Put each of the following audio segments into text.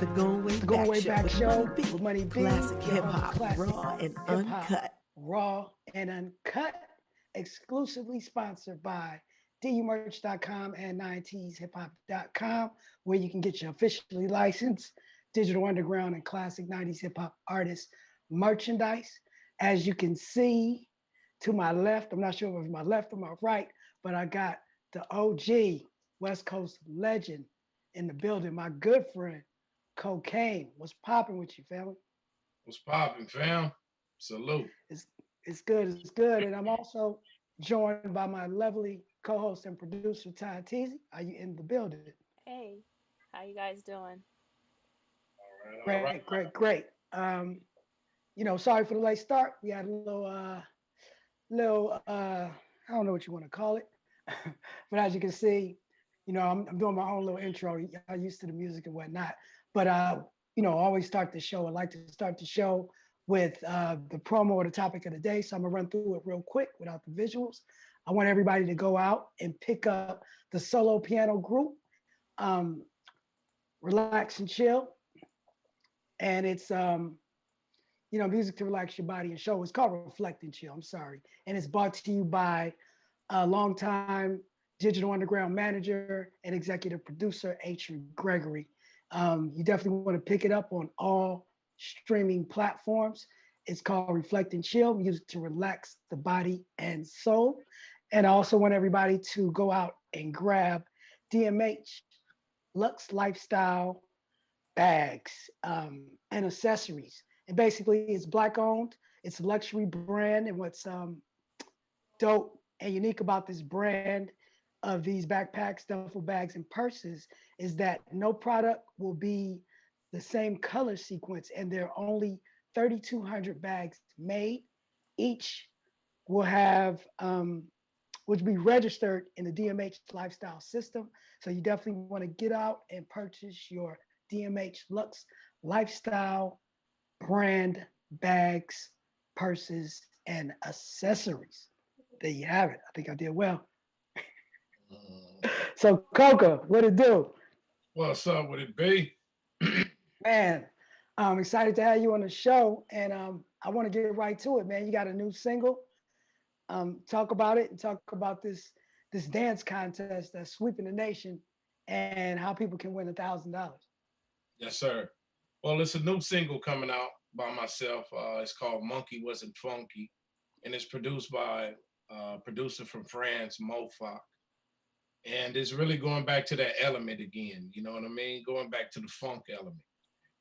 The Going Way The Going Back Way Show Back with Show Money B. with Money B, Classic your hip home for hop, classic raw and hip hop, uncut. raw and uncut. Exclusively sponsored by dumerch.com and 90shiphop.com, where you can get your officially licensed digital underground and classic 90s hip hop artist merchandise. As you can see to my left, I'm not sure if it's my left or my right, but I got the OG West Coast legend in the building, my good friend Kokane. What's popping with you, family? What's popping, fam? Salute. It's it's good, it's good. And I'm also joined by my lovely co-host and producer Ty Teasy. Are you in the building? Hey, how you guys doing? All right. Great, great, great. Sorry for the late start. We had a little I don't know what you want to call it. But as you can see, I'm doing my own little intro. Y'all used to the music and whatnot. But always start the show. I like to start the show with the promo or the topic of the day. So I'm gonna run through it real quick without the visuals. I want everybody to go out and pick up the solo piano group, um, Relax and Chill. And it's music to relax your body and show. It's called Reflect and Chill. I'm sorry. And it's brought to you by a longtime digital underground manager and executive producer, H. Gregory. You definitely want to pick it up on all streaming platforms. It's called Reflect and Chill, music to relax the body and soul. And I also want everybody to go out and grab DMH Lux Lifestyle bags and accessories. And basically, it's Black owned. It's a luxury brand. And what's dope and unique about this brand of these backpacks, duffel bags, and purses is that no product will be the same color sequence, and there are only 3,200 bags made. Each will have, which be registered in the DMH lifestyle system. So you definitely want to get out and purchase your DMH Lux lifestyle brand bags, purses, and accessories. There you have it. I think I did well. So Coca, what it do? What's up with it, B? Man, I'm excited to have you on the show, and I want to get right to it, man. You got a new single. Talk about it and talk about this dance contest that's sweeping the nation, and how people can win $1,000. Yes, sir. Well, it's a new single coming out by myself. It's called Monkey Wasn't Funky, and it's produced by a producer from France, Mofak. And it's really going back to that element again. You know what I mean? Going back to the funk element.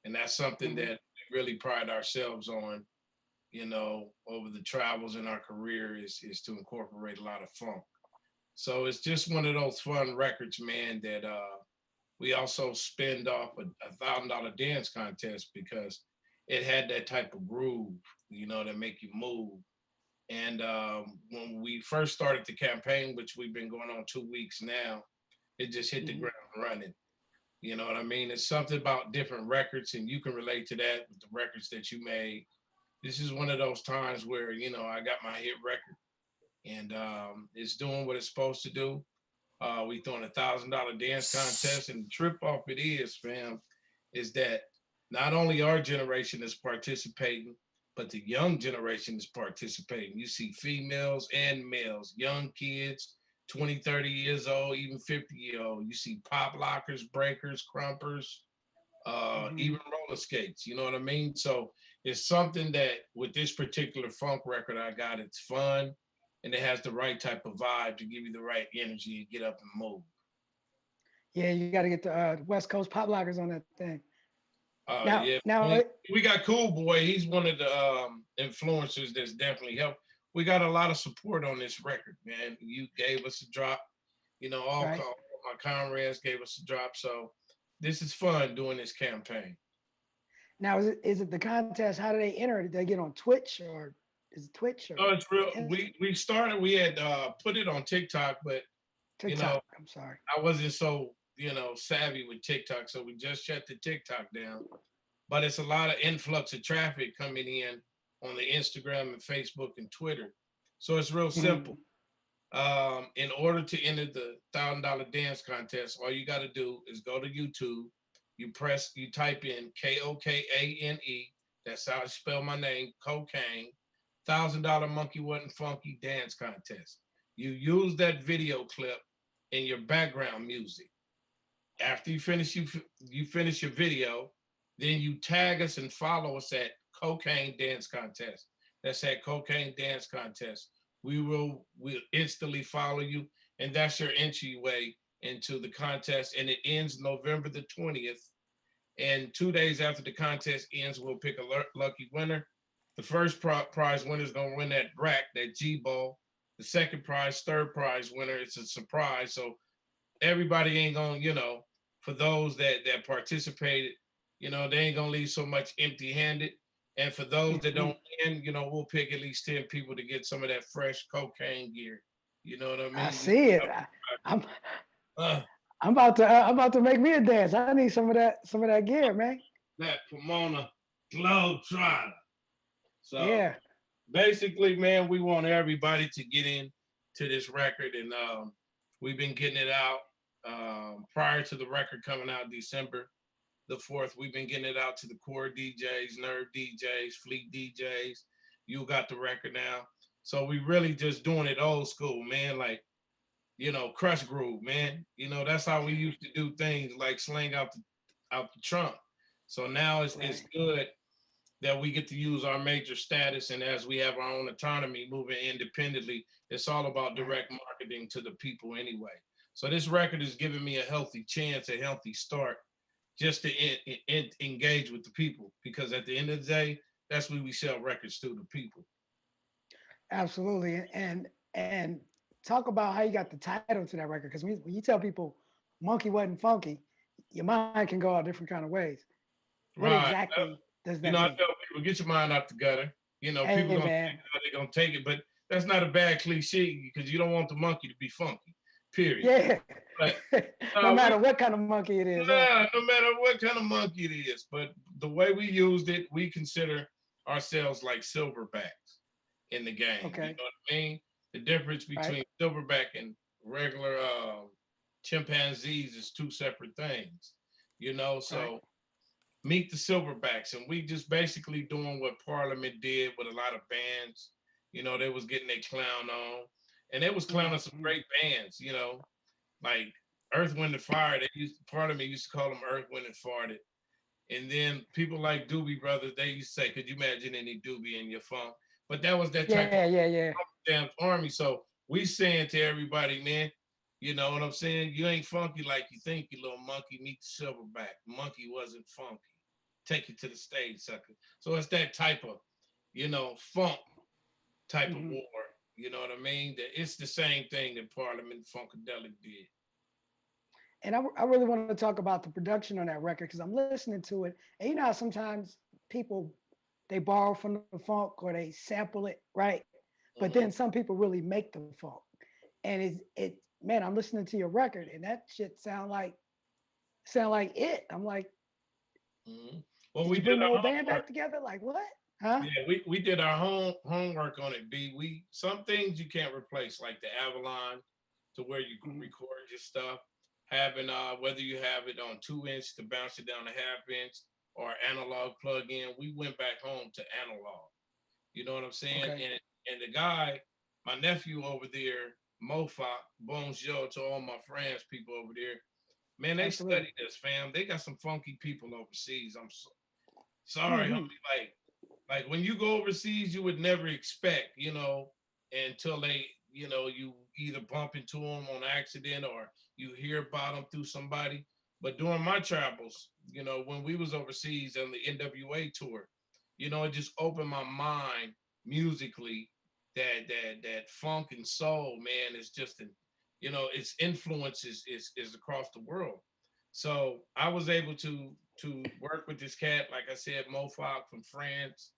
And that's something that we really pride ourselves on, over the travels in our career is to incorporate a lot of funk. So it's just one of those fun records, man, that we also spend off a $1,000 dance contest because it had that type of groove, that make you move. And when we first started the campaign, which we've been going on 2 weeks now, it just hit the ground running. You know what I mean? It's something about different records, and you can relate to that with the records that you made. This is one of those times where, I got my hit record, and it's doing what it's supposed to do. We throwing $1,000 dance contest, and the trip off it is, fam, is that not only our generation is participating, but the young generation is participating. You see females and males, young kids, 20, 30 years old, even 50-year-old. You see pop lockers, breakers, crumpers, even roller skates. You know what I mean? So it's something that with this particular funk record I got, it's fun and it has the right type of vibe to give you the right energy and get up and move. Yeah, you got to get the West Coast pop lockers on that thing. Yeah, we got Cool Boy. He's one of the influencers that's definitely helped. We got a lot of support on this record, man. You gave us a drop. All right. my comrades gave us a drop. So this is fun doing this campaign. Now, is it the contest? How do they enter? Did they get on Twitch or is it Twitch? Or no, it's real. We started. We had put it on TikTok, but TikTok. I'm sorry. I wasn't so savvy with TikTok, so we just shut the TikTok down. But it's a lot of influx of traffic coming in on the Instagram and Facebook and Twitter. So it's real simple. In order to enter the $1,000 dance contest, all you got to do is go to YouTube. You type in Kokane. That's how I spell my name, Cocaine. $1,000 Monkey Wasn't Funky dance contest. You use that video clip in your background music. After you finish your video, then you tag us and follow us at Cocaine Dance Contest. That's at Cocaine Dance Contest. We'll instantly follow you, and that's your entryway into the contest. And it ends November the 20th. And 2 days after the contest ends, we'll pick a lucky winner. The first prize winner is gonna win that rack, that G ball. The second prize, third prize winner, it's a surprise. So everybody ain't gonna, for those that participated, they ain't gonna leave so much empty-handed. And for those that don't win, we'll pick at least 10 people to get some of that fresh cocaine gear. You know what I I mean? see it. I'm Uh, I'm about to make me a dance. I need some of that gear, man. that Pomona Globetrotter. So Yeah. basically, man, we want everybody to get in to this record, and we've been getting it out prior to the record coming out December the 4th. We've been getting it out to the core DJs, nerve DJs, fleet DJs. You got the record now. So we really just doing it old school, man. Like, crush groove, man. That's how we used to do things, like sling out the trunk. So now it's good that we get to use our major status, and as we have our own autonomy moving independently, it's all about direct marketing to the people anyway. So this record is giving me a healthy chance, a healthy start, just to engage with the people, because at the end of the day, that's when we sell records to the people. Absolutely. And talk about how you got the title to that record, because when you tell people monkey wasn't funky, your mind can go all different kind of ways. What Right. exactly does that I mean? tell people, get your mind out the gutter. People Hey gonna man. take it how they gonna take it, but that's not a bad cliche, because you don't want the monkey to be funky. Period. Yeah. But No we matter what kind of monkey it is, huh? yeah, no matter what kind of monkey it is. But the way we used it, we consider ourselves like silverbacks in the game. You Okay. know what I mean? The difference Right. between silverback and regular chimpanzees is two separate things. Right. So meet the silverbacks, and we just basically doing what Parliament did with a lot of bands. They was getting their clown on, and they was clowning some Mhm. great bands. Like Earth, Wind, and Fire. Parliament used to call them Earth, Wind, and Farted. And then people like Doobie Brothers, they used to say, "Could you imagine any Doobie in your funk?" But that was that type of Yeah. damn army. So we saying to everybody, man, you know what I'm saying? You ain't funky like you think, you little monkey. Meet the silverback. Monkey wasn't funky. Take it to the stage, sucker. So it's that type of, funk type of Hmm. war. You know what I mean? That it's the same thing that Parliament Funkadelic did. And I really want to talk about the production on that record, because I'm listening to it. And you know how sometimes people, they borrow from the funk or they sample it, right? But Mm-hmm. then some people really make the funk. And man, I'm listening to your record and that shit sound like it. I'm like, Mm-hmm. Well, did we you did bring the whole our band homework. back together? Like what? Huh? Yeah, we did our homework on it. B. We some things you can't replace, like the Avalon, to where you Mhm. record your stuff. Having whether you have it on 2 inch to bounce it down to half inch or analog plug in, we went back home to analog. You know what I'm saying? Okay. And the guy, my nephew over there, Mofok, Bonjour to all my friends, people over there, man, they Absolutely. study this, fam. They got some funky people overseas. I'm sorry, Hmm. homie. Like when you go overseas, you would never expect, until they, you either bump into them on accident or you hear about them through somebody. But during my travels, when we was overseas on the NWA tour, it just opened my mind musically, that funk and soul, man, is just its influence is across the world. So I was able to work with this cat, like I said, Mofok from France,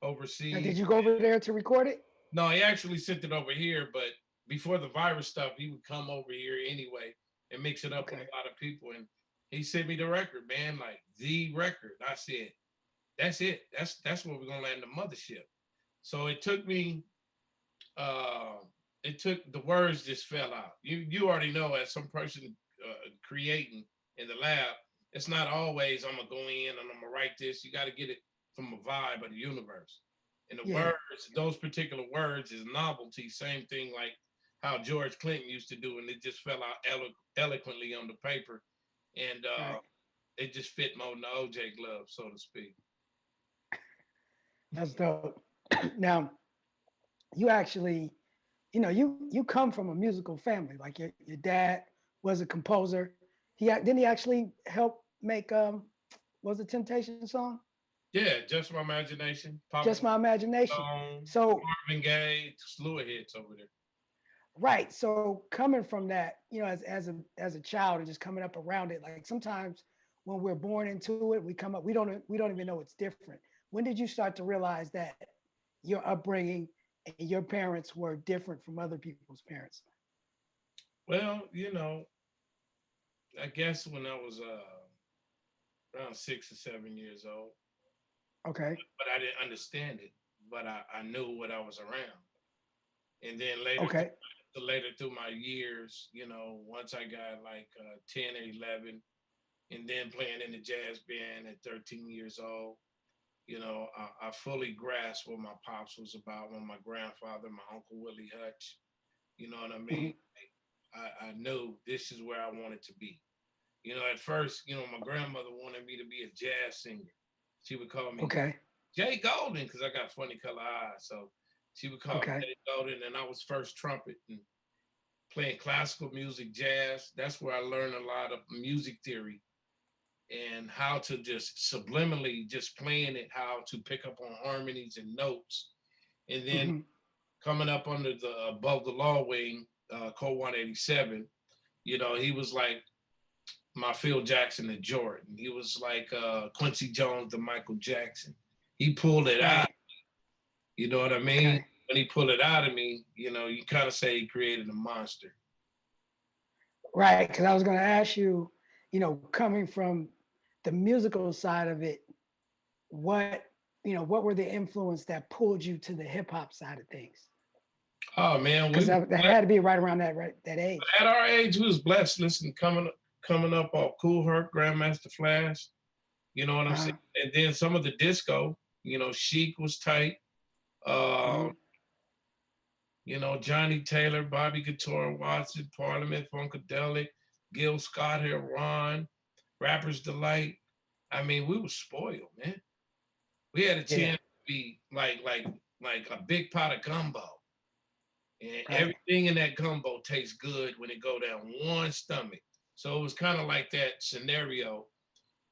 Now, overseas. did you go over there to record it? No, he actually sent it over here, but before the virus stuff, he would come over here anyway and mix it up with Okay. a lot of people. And he sent me the record, man, like the record. I said, that's it. That's where we're gonna land the mothership. So uh it took the words just fell out. You already know, as some person creating in the lab, it's not always I'm gonna go in and I'm gonna write this. You got to get it from a vibe of the universe. And the Yeah. words, those particular words, is novelty. Same thing like how George Clinton used to do, and it just fell out eloquently on the paper, and Right. it just fit more than the OJ glove, so to speak. That's dope. Now, you actually, you come from a musical family. Like your dad was a composer. Didn't he actually help make was it Temptation song? Yeah, just my imagination. Papa Just My Imagination. Stone, So Marvin Gaye, slew of hits over there. right. So coming from that, as a child and just coming up around it, like sometimes when we're born into it, we don't even know it's different. When did you start to realize that your upbringing and your parents were different from other people's parents? Well, I guess when I was around 6 or 7 years old, Okay. but I didn't understand it. But I knew what I was around. And then Okay. later through my years, once I got like 10 or 11, and then playing in the jazz band at 13 years old, I fully grasped what my pops was about, when my grandfather, my uncle Willie Hutch, you know what I Hmm. mean? I knew this is where I wanted to be. At first, my grandmother wanted me to be a jazz singer. She would call me Okay. Jay Golden because I got funny color eyes. So she would call me Okay. Jay Golden, and I was first trumpet and playing classical music, jazz. That's where I learned a lot of music theory and how to just subliminally just playing it, how to pick up on harmonies and notes. And then Hmm. coming up under the above the law wing, Code 187, he was like my Phil Jackson to Jordan. He was like Quincy Jones to Michael Jackson. He pulled it out. Right. You know what I mean? Okay. When he pulled it out of me, you kind of say he created a monster. Right. Because I was going to ask you, coming from the musical side of it, what what were the influence that pulled you to the hip hop side of things? Oh man, Because that had to be right around that age. at our age, we was blessed. Listen, coming up off Cool Herc, Grandmaster Flash. You know what I'm saying? Uh, And then some of the disco. Chic was tight. mhm. Um, Johnny Taylor, Bobby Guitar, Watson, Parliament, Funkadelic, Gil Scott here, Ron, Rappers Delight. I mean, we were spoiled, man. We had a Yeah. chance to be like a big pot of gumbo. And Right. everything in that gumbo tastes good when it go down one stomach. So it was kind of like that scenario,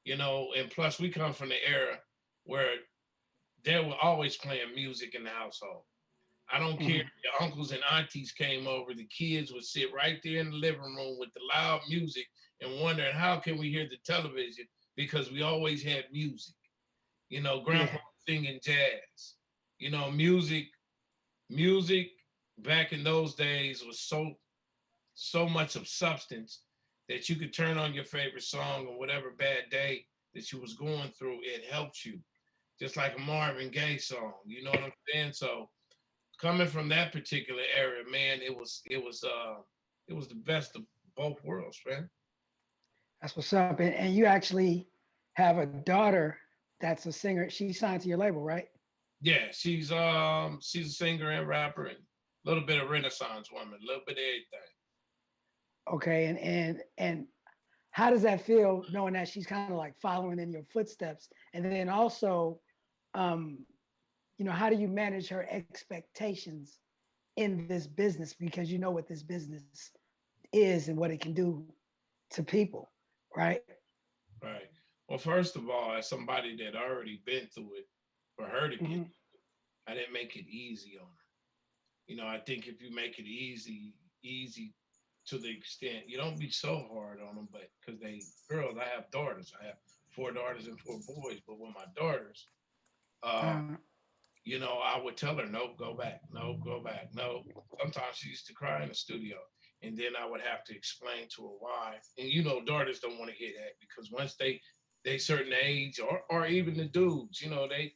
and plus we come from the era where they were always playing music in the household. I don't care if Mhm. your uncles and aunties came over, the kids would sit right there in the living room with the loud music and wondering how can we hear the television because we always had music. Grandpa Yeah. singing jazz. Music back in those days was so much of substance that you could turn on your favorite song or whatever bad day that you was going through, it helped you. Just like a Marvin Gaye song, you know what I'm saying? So coming from that particular era, man, it was the best of both worlds, man. That's what's up. And you actually have a daughter that's a singer. She signed to your label, right? Yeah, she's a singer and rapper and a little bit of Renaissance woman, a little bit of everything. Okay. And how does that feel knowing that she's kind of like following in your footsteps? And then also, um, how do you manage her expectations in this business? Because you know what this business is and what it can do to people, right? Right. Well, first of all, as somebody that already been through it, for her to get, Hmm. I didn't make it easy on her. I think if you make it easy to the extent you don't be so hard on them, but because they girls, I have daughters. I have 4 daughters and 4 boys. But with my daughters, uh, Uh, I would tell her, no, go back, no, go back, no. Sometimes she used to cry in the studio. And then I would have to explain to her why. And daughters don't want to hear that because once they certain age or even the dudes, they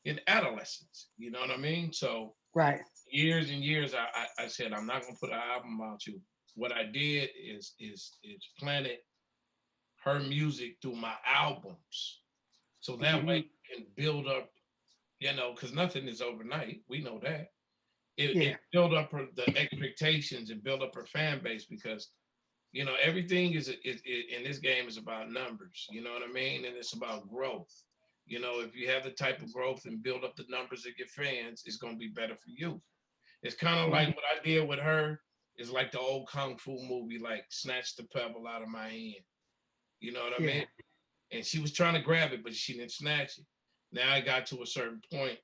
in adolescence, you know what I mean? So right. years and years, I said I'm not gonna put an album out you. What I did is planted her music through my albums. So that way Hmm. you can build up, because nothing is overnight. We know that. It Yeah. build up the expectations and build up her fan base because everything is in this game is about numbers. You know what I mean? And it's about growth. If you have the type of growth and build up the numbers of your fans, it's gonna be better for you. It's kind of like Hmm. what I did with her is like the old kung fu movie, like snatch the pebble out of my hand. You know what I mean? Yeah. And she was trying to grab it, but she didn't snatch it. Now I got to a certain point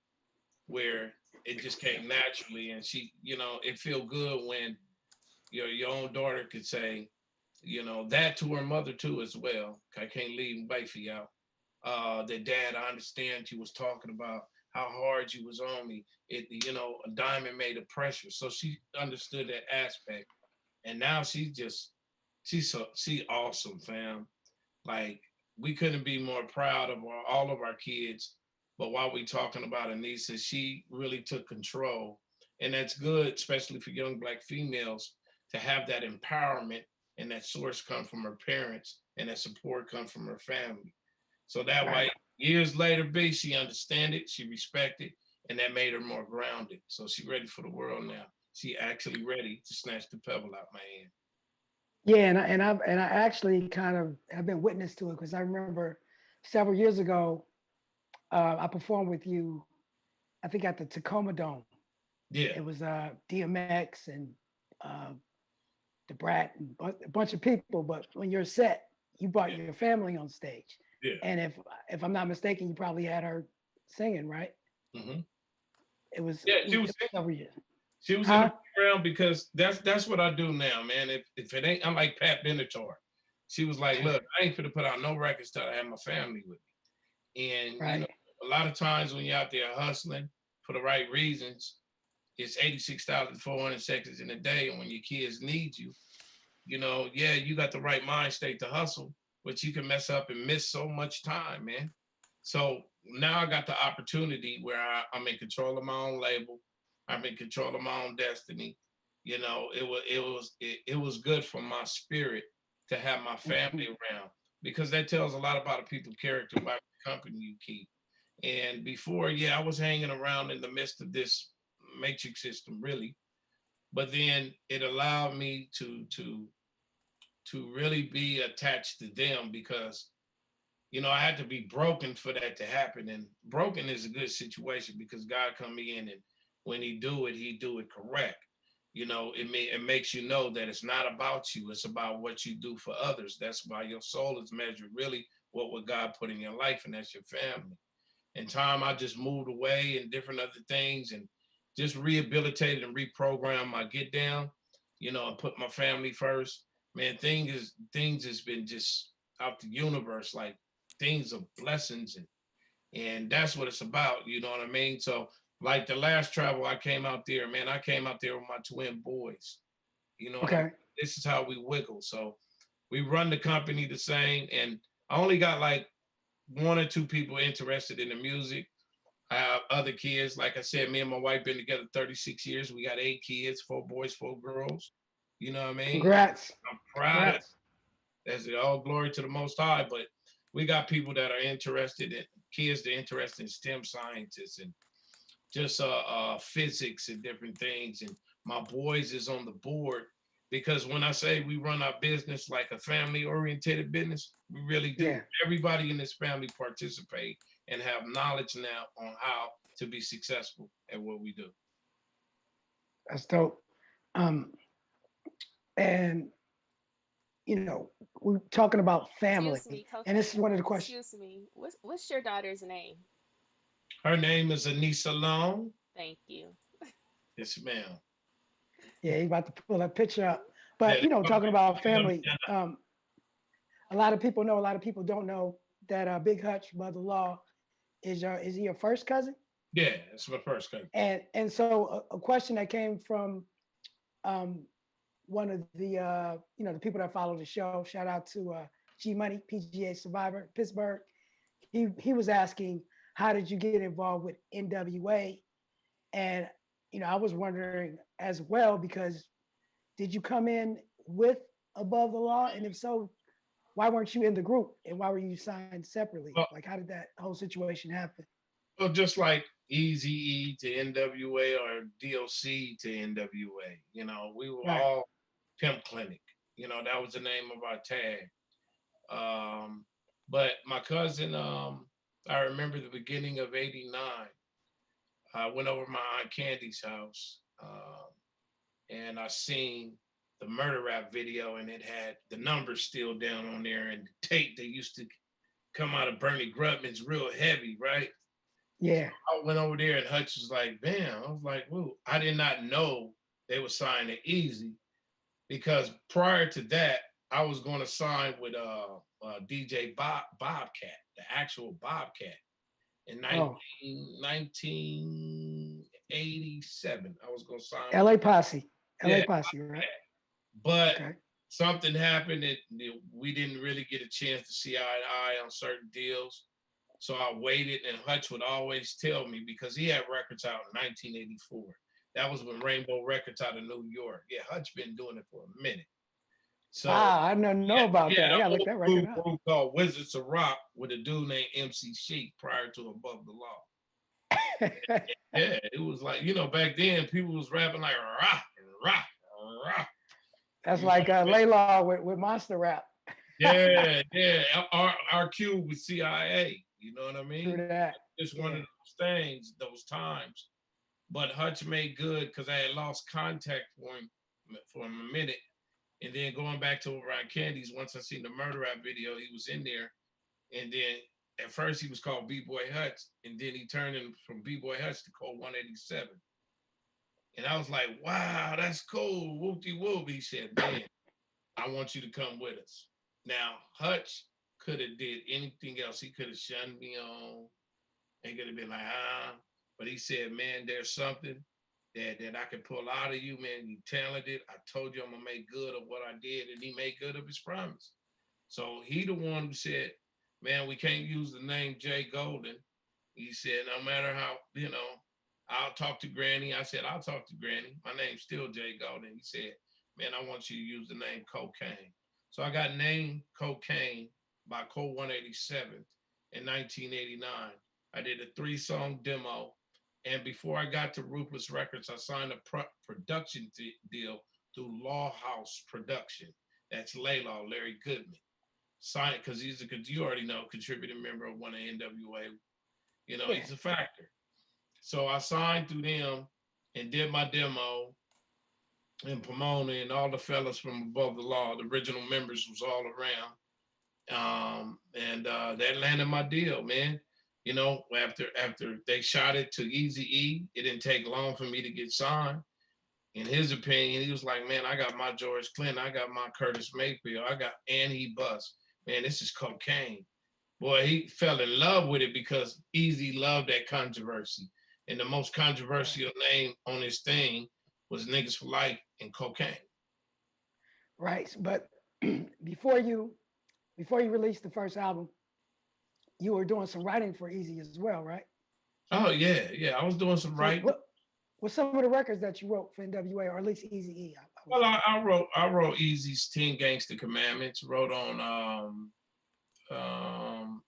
where it just came naturally, and it feel good when your own daughter could say, that to her mother too as well. I can't leave wifey out. That dad, I understand you was talking about how hard you was on me. A diamond made of pressure. So she understood that aspect. And now she awesome, fam. Like we couldn't be more proud of all of our kids. But while we talking about Anissa, she really took control. And that's good, especially for young black females, to have that empowerment and that source come from her parents and that support come from her family. So that Right. way, years later, she understand it, she respect it, and that made her more grounded. So she ready for the world now. She actually ready to snatch the pebble out my hand. Yeah, and I actually kind of have been witness to it because I remember several years ago, I performed with you, I think at the Tacoma Dome. Yeah, It was DMX and uh, the Brat and a bunch of people. But when you're set, you brought yeah, your family on stage, yeah. and if I'm not mistaken, you probably had her singing, right? Hmm. It was Yeah, it she was, was it was several years, she was in the huh? background because that's what I do now, man. If it ain't, I'm like Pat Benatar. She was like, look, I ain't finna put out no records till I have my family with me. And Right. a lot of times when you're out there hustling for the right reasons, it's 86,400 seconds in a day. And when your kids need you, yeah, you got the right mind state to hustle, but you can mess up and miss so much time, man. So now I got the opportunity where I'm in control of my own label. I'm in control of my own destiny. It was good for my spirit to have my family Mhm. around because that tells a lot about a people's character by the company you keep. And before, yeah, I was hanging around in the midst of this matrix system, really. But then it allowed me to really be attached to them because I had to be broken for that to happen. And broken is a good situation because God come in and when he do it correct. It makes you know that it's not about you, it's about what you do for others. That's why your soul is measured really what would God put in your life, and that's your family. In time, I just moved away and different other things and just rehabilitated and reprogrammed my get down, and put my family first. Man, things has been just out the universe, like things of blessings and that's what it's about, you know what I mean? So like the last travel I came out there, man, I came out there with my twin boys. You know what I mean? Okay. This is how we wiggle. So we run the company the same and I only got like one or two people interested in the music. I have other kids. Like I said, me and my wife been together 36 years. We got 8 kids, 4 boys, 4 girls. You know what I mean? Congrats. I'm proud of Congrats. that's it. All glory to the Most High. But we got people that are interested in kids that are interested in STEM scientists and just physics and different things. And my boys is on the board because when I say we run our business like a family oriented business, we really do. Yeah, Everybody in this family participate and have knowledge now on how to be successful at what we do. that's dope. Um, and we're talking about Excuse family, me, and this is Kokane. one of the questions. Excuse me. What's your daughter's name? Her name is Anissa Long. Thank you. Yes, ma'am. Yeah, he's about to pull that picture up. But Yeah, talking about family, a lot of people know, a lot of people don't know that Big Hutch, Mother Law, is he your first cousin? yeah, that's my first cousin. And so a question that came from um, one of the people that follow the show. Shout out to G Money, PGA Survivor, Pittsburgh. He was asking, how did you get involved with NWA? And I was wondering as well because did you come in with Above the Law, and if so, why weren't you in the group and why were you signed separately? Well, Like, how did that whole situation happen? well, just like Eazy to NWA or DOC to NWA, you know, we were Right. all Pimp Clinic. You know, that was the name of our tag. Um, but my cousin, I remember the beginning of '89. I went over to my Aunt Candy's house, and I seen the murder rap video, and it had the numbers still down on there, and the tape that used to come out of Bernie Grubman's real heavy, right? So Yeah. I went over there, and Hutch was like, "Bam!" I was like, "Whoa!" I did not know they were signing Eazy because prior to that, I was going to sign with DJ Bobcat, the actual Bobcat, in Oh, 1987. I was going to sign with LA Posse. LA yeah, Posse, right? but Okay. something happened that we didn't really get a chance to see eye to eye on certain deals. So I waited, and Hutch would always tell me because he had records out in 1984. That was when Rainbow Records out of New York. Yeah, Hutch been doing it for a minute. So Wow, I didn't know about he had that. I an gotta look old that record group up. called Wizards of Rock with a dude named MC Sheik prior to Above the Law. Yeah, it was like, you know, back then people was rapping like rock, rock, rock. That's You know like what I mean? Laylaw with Monster Rap. Yeah, yeah. Our cube with CIA. You know what I True mean? that. It's one of Yeah. those things, those times. But Hutch made good because I had lost contact for him a minute. And then going back to Ryan Candy's, once I seen the murder rap video, he was in there. And then at first he was called B-Boy Hutch. And then he turned in from B-Boy Hutch to Code 187. And I was like, wow, that's cool. Whoopty whoop. He said, man, I want you to come with us. Now, Hutch could have did anything else. He could have shunned me on. He could have been like, ah. But he said, man, there's something that I can pull out of you, man. You talented. I told you I'm gonna make good of what I did, and he made good of his promise. So he the one who said, man, we can't use the name Jay Golden. He said, no matter how, you know, I'll talk to Granny. I said, I'll talk to Granny. My name's still Jay Golden. He said, man, I want you to use the name Kokane. So I got named Kokane by Code 187 in 1989. I did a 3-song demo. And before I got to Ruthless Records, I signed a production deal through Law House Production. That's Laylaw, Larry Goodman. Signed it because he's you already know, contributing member of one of NWA. You know, Yeah. he's a factor. So I signed through them and did my demo in Pomona, and all the fellas from Above the Law, the original members was all around. And that landed my deal, man. You know, after they shot it to Eazy, it didn't take long for me to get signed. In his opinion, he was like, man, I got my George Clinton, I got my Curtis Mayfield, I got Annie Bus. Man, this is cocaine. Boy, he fell in love with it because Eazy loved that controversy. And the most Right. controversial name on his thing was Niggas for Life and Cocaine. Right. But before you released the first album, you were doing some writing for Easy as well, right? Oh yeah, yeah. I was doing some So writing. what some of the records that you wrote for NWA, or at least Easy E, I would Well, say. I wrote Eazy's 10 Gangster Commandments, wrote on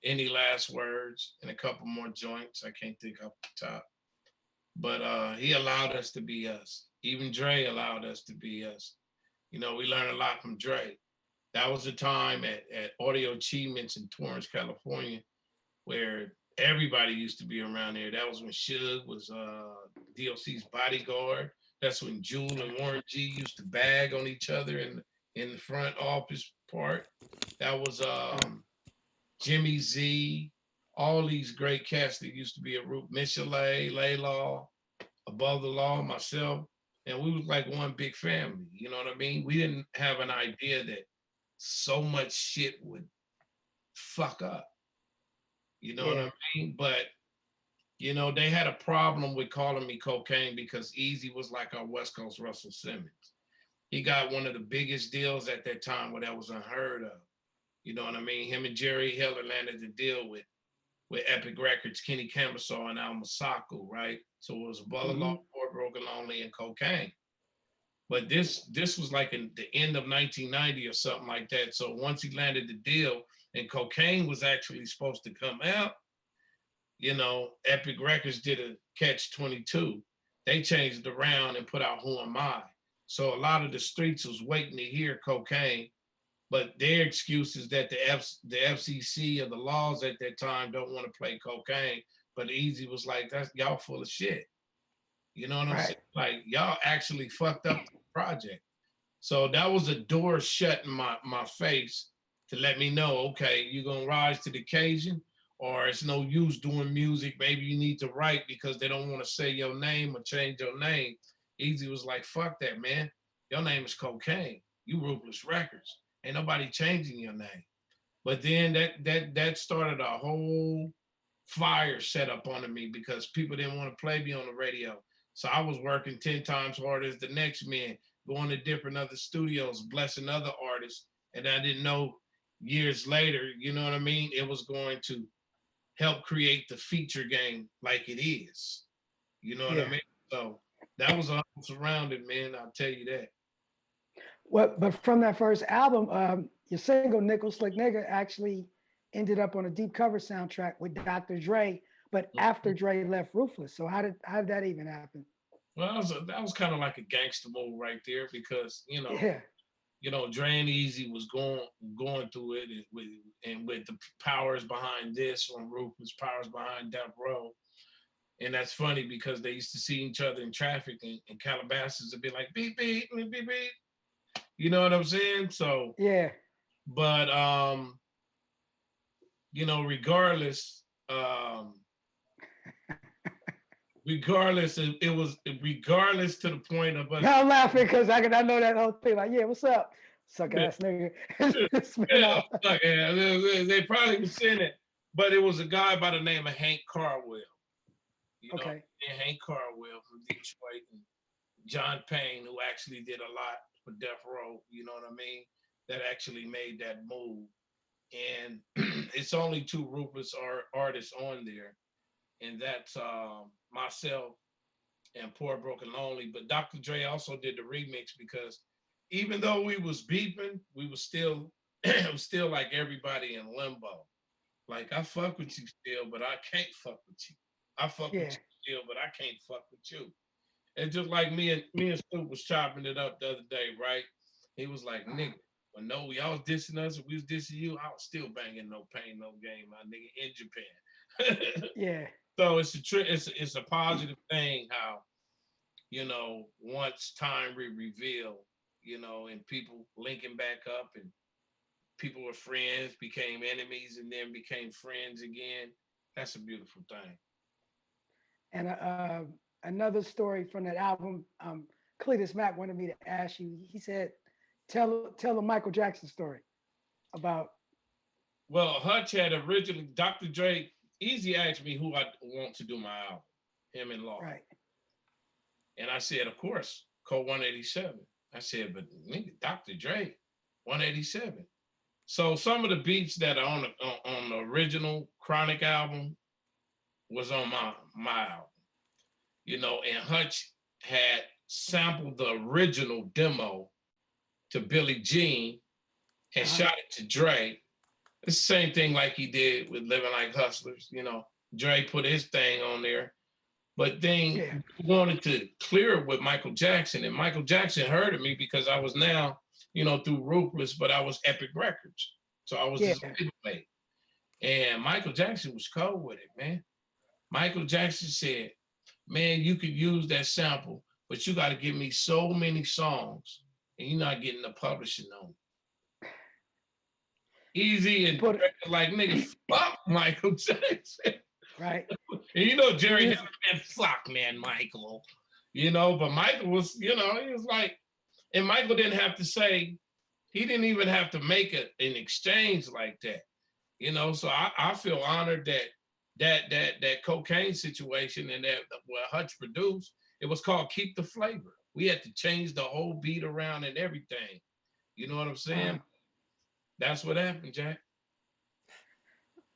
Any Last Words and a couple more joints. I can't think off the top. But he allowed us to be us. Even Dre allowed us to be us. You know, we learned a lot from Dre. That was the time at Audio Achievements in Torrance, California, where everybody used to be around there. That was when Suge was DOC's bodyguard. That's when Jewel and Warren G used to bag on each other in the front office part. That was Sure. Jimmy Z, all these great cats that used to be at Root, Michelet, Laylaw, Above the Law, myself, and we was like one big family. You know what I mean? We didn't have an idea that so much shit would fuck up. You know what Yeah. I mean? But you know, they had a problem with calling me cocaine because Eazy was like our West Coast Russell Simmons. He got one of the biggest deals at that time where that was unheard of. You know what I mean? Him and Jerry Heller landed the deal with Epic Records, Kenny Camisar, and Al Masaku, right? So it was Butler Law, Hmm. Broken Lonely, and Cocaine. But this was like in the end of 1990 or something like that. So once he landed the deal and Kokane was actually supposed to come out, you know, Epic Records did a catch 22. They changed it around and put out Who Am I? So a lot of the streets was waiting to hear Kokane, but their excuse is that the FCC or the laws at that time don't want to play Kokane. But Eazy was like, "That's y'all full of shit." You know what I'm Right. saying? Like y'all actually fucked up the project. So that was a door shut in my face to let me know, okay, you're gonna rise to the occasion, or it's no use doing music. Maybe you need to write because they don't want to say your name or change your name. Eazy was like, fuck that, man. Your name is Kokane. You Ruthless Records. Ain't nobody changing your name. But then that started a whole fire set up on me because people didn't want to play me on the radio. So I was working 10 times harder as the next man, going to different other studios, blessing other artists. And I didn't know years later, you know what I mean? It was going to help create the feature game like it is. You know what I Yeah. mean? So that was all surrounded, man. I'll tell you that. Well, but from that first album, your single "Nickel Slick Nigga" actually ended up on a deep cover soundtrack with Dr. Dre. But after Dre left Ruthless, so how did that even happen? Well, that was kind of like a gangster move right there because Yeah. Dre and Eazy was going through it and with the powers behind this on Rufus, powers behind Death Row. And that's funny because they used to see each other in traffic and Calabasas would be like beep beep beep beep beep. You know what I'm saying? So, Yeah. but regardless, regardless, it was regardless to the point of us. Now I'm laughing because I know that whole thing. Like, yeah, what's up, suck ass nigga? Spin Yeah, off. fuck, yeah, they probably was saying it, but it was a guy by the name of Hank Carwell. Okay. And Hank Carwell from Detroit and John Payne, who actually did a lot for Death Row. You know what I mean? That actually made that move. And it's only two Rufus artists on there, and that's myself and Poor Broken Lonely. But Dr. Dre also did the remix because even though we was beeping, we was still it was still like everybody in limbo. Like I fuck with you still, but I can't fuck with you. I fuck with Yeah. you still, but I can't fuck with you. And just like me and Snoop was chopping it up the other day, right? He was like, nigga, when no y'all was dissing us, we was dissing you, I was still banging No Pain, No Gain, my nigga, in Japan. Yeah. So it's a positive thing how once time reveal, and people linking back up and people were friends, became enemies, and then became friends again. That's a beautiful thing. And another story from that album, Cletus Mack wanted me to ask you. He said, "Tell a Michael Jackson story about." Well, Hutch had originally Dr. Dre. Easy asked me who I want to do my album, him and Law, Right. and I said, of course, Code 187. I said, but nigga, Dr. Dre, 187. So some of the beats that are on the original Chronic album was on my album, and Hutch had sampled the original demo to Billie Jean and Uh-huh. shot it to Dre. It's the same thing like he did with Living Like Hustlers. Dre put his thing on there, but then Yeah. wanted to clear it with Michael Jackson, and Michael Jackson heard of me because I was now, through Ruthless, but I was Epic Records, so I was Yeah. his label. And Michael Jackson was cold with it, man. Michael Jackson said, man, you could use that sample, but you got to give me so many songs, and you're not getting the publishing on it. Easy He and put it like, nigga, fuck Michael Jackson. right. And Jerry He's, had man, fuck man, Michael. But Michael was, he was like, and Michael didn't have to say, he didn't even have to make an exchange like that. So I feel honored that cocaine situation and that what Hutch produced, it was called Keep the Flavor. We had to change the whole beat around and everything. You know what I'm saying? That's what happened, Jack.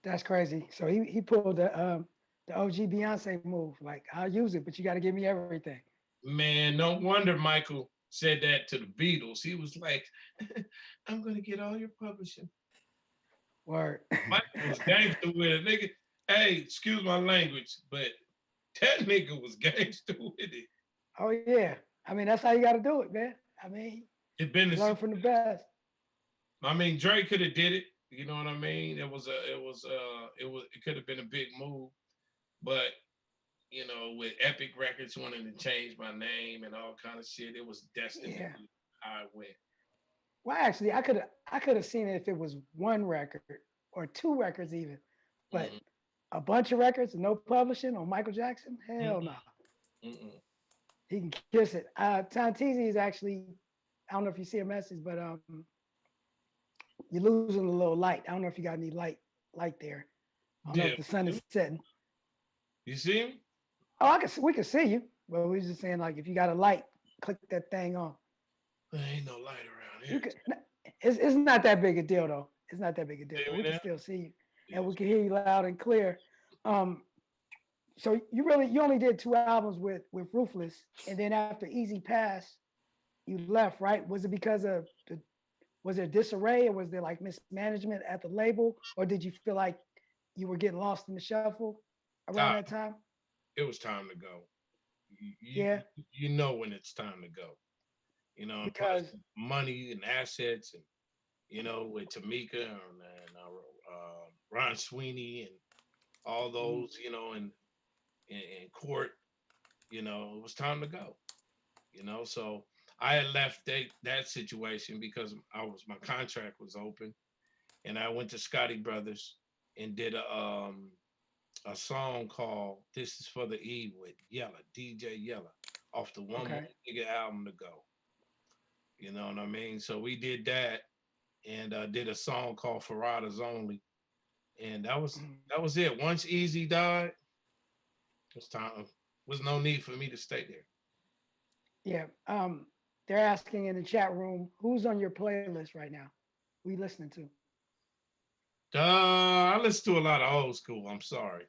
that's crazy. So he pulled the OG Beyonce move. Like, I'll use it, but you got to give me everything. Man, no wonder Michael said that to the Beatles. He was like, "I'm gonna get all your publishing." Word. Michael was gangster with it, nigga. Hey, excuse my language, but that nigga was gangster with it. Oh yeah. I mean, that's how you got to do it, man. I mean, It been learn the, from the best. I mean, Drake could have did it. You know what I mean? It could have been a big move, but you know, with Epic Records wanting to change my name and all kind of shit, it was destined to Yeah. be how it went. Well, actually, I could have seen it if it was one record or two records even, but Mm-mm, a bunch of records, no publishing on Michael Jackson. Hell mm-mm, no. mm-mm. He can kiss it. Tantizi is actually, I don't know if you see a message, but you're losing a little light. I don't know if you got any light there. I don't know Yeah, if the sun is setting. you see him? Oh, we can see you, but we was just saying like if you got a light, click that thing on. There ain't no light around You here. could. It's not that big a deal though. It's not that big a deal, See but me we can now? still see you, and we Yes. can hear you loud and clear. Um, so you only did two albums with Ruthless, and then after Easy passed, you left, right? Was it because of was there disarray, or was there like mismanagement at the label, or did you feel like you were getting lost in the shuffle around Ah, that time? it was time to go. You, Yeah, you know when it's time to go. You know, and plus because money and assets, and you know with Tamika and Ron Sweeney and all mm, those, you know, and in court, you know, it was time to go. You know, so I had left that situation because my contract was open, and I went to Scotty Brothers and did a song called "This Is for the E" with Yella, DJ Yella, off the One More okay. Nigga album to go. You know what I mean? So we did that and did a song called Ferradas Only, and Mm. that was it. Once Easy died, it was time. Was no need for me to stay there. Yeah. They're asking in the chat room, who's on your playlist right now? Who you listening to? I listen to a lot of old school. I'm sorry.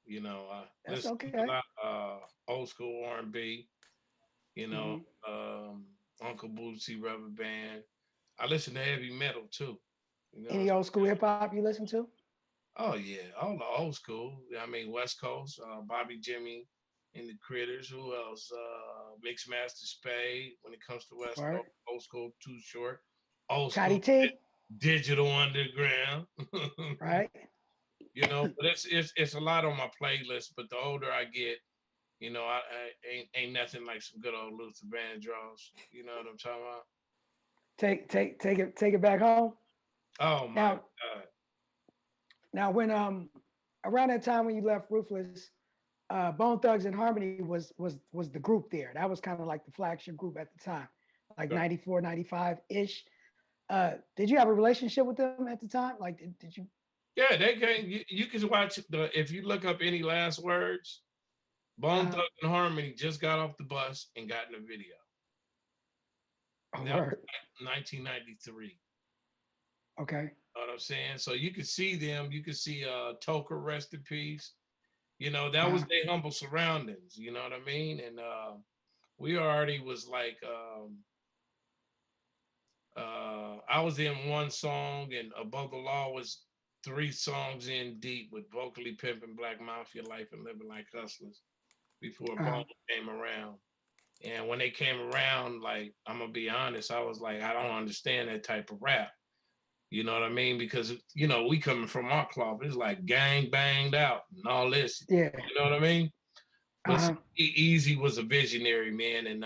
You know, I That's listen to a okay. lot of old school R&B. You know, Hmm. Uncle Bootsy, Rubber Band. I listen to heavy metal too. You know, Any old school hip hop you listen to? oh yeah, all the old school. I mean, West Coast, Bobby Jimmy and the Critters. Who else? Mixmaster Spade. When it comes to West Word. Coast, old school, Too Short. Old school, Cotty T, Digital Underground. right? You know, but it's a lot on my playlist. But the older I get, you know, I ain't nothing like some good old Luther Vandross. You know what I'm talking about? Take it back home. Oh my Now God. now when around that time when you left Ruthless, Bone Thugs and Harmony was the group there. That was kind of like the flagship group at the time, like 94, 95 ish. Did you have a relationship with them at the time? Like, did you? Yeah, they can. You can watch the if you look up any last words. Bone Uh, Thugs and Harmony just got off the bus and got in the video. And that was Word. like 1993. Okay. Know what I'm saying? So you could see them. You could see Toker, rest in peace. You know, that was Uh, their humble surroundings. You know what I mean? And we already was like, I was in one song, and Above the Law was three songs in deep with vocally pimping Black Mafia life and living like hustlers before uh, Bone came around. And when they came around, like, I'm gonna be honest, I was like, I don't understand that type of rap. You know what I mean? Because you know, we coming from our cloth, it's like gang banged out and all this. yeah. You know what I mean? But Uh-huh. Easy was a visionary man, and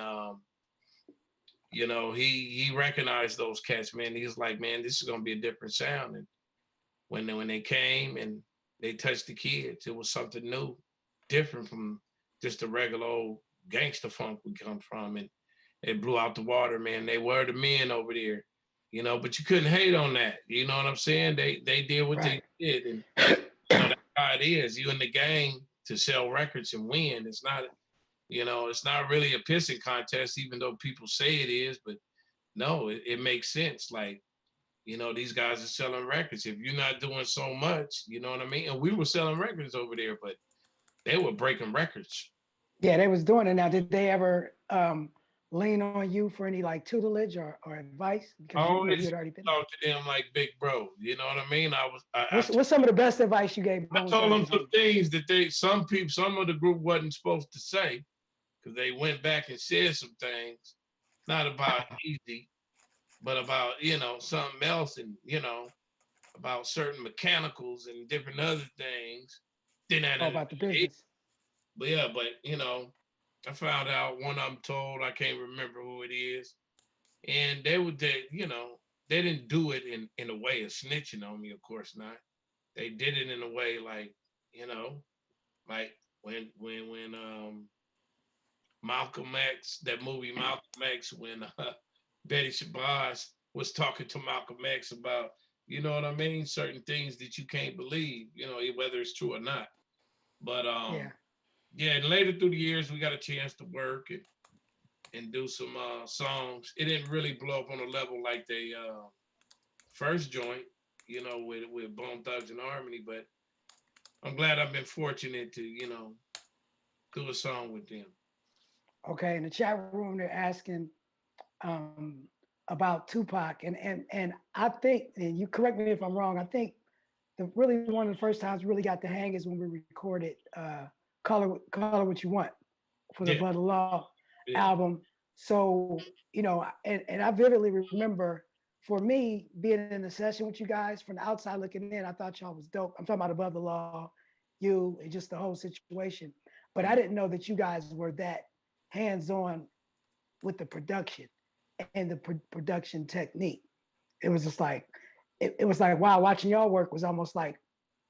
you know, he recognized those cats, man. He was like, man, this is gonna be a different sound. And when they came and they touched the kids, it was something new, different from just the regular old gangster funk we come from, and they blew out the water, man. They were the men over there, you know. But you couldn't hate on that, you know what I'm saying? They did what they Right. did, and you know that's how it is. You in the game to sell records and win. It's not, you know, it's not really a pissing contest, even though people say it is. But no, it makes sense. Like, you know, these guys are selling records. If you're not doing so much, you know what I mean? And we were selling records over there, but they were breaking records. Yeah, they was doing it. Now, did they ever lean on you for any like tutelage or advice because I you always had already been there? talk to them like big bro. You know what I mean? What's some of the best advice you gave I Bone told them Thugs some and things that some of the group wasn't supposed to say because they went back and said some things, not about homies? Easy, but about, something else and, about certain mechanicals and different other things. Then All about the business. but yeah, but I found out one I'm told, I can't remember who it is. And they didn't do it in a way of snitching on me, of course not. They did it in a way like, you know, like when Malcolm X, that movie Malcolm X, when Betty Shabazz was talking to Malcolm X about, you know what I mean, certain things that you can't believe, whether it's true or not. But Yeah. yeah, and later through the years, we got a chance to work and do some songs. It didn't really blow up on a level like they first joint, with Bone Thugs and Harmony, but I'm glad I've been fortunate to, do a song with them. Okay. In the chat room, they're asking um, about Tupac, and I think, and you correct me if I'm wrong. I think the really one of the first times we really got the hang is when we recorded "Call It What You Want" for the Yeah, Brother Law yeah. album. So and I vividly remember for me being in the session with you guys from the outside looking in, I thought y'all was dope. I'm talking about Above the Law, you, and just the whole situation. But I Mm. didn't know that you guys were that hands on with the production and the production technique. It was just like it was like wow, watching y'all work was almost like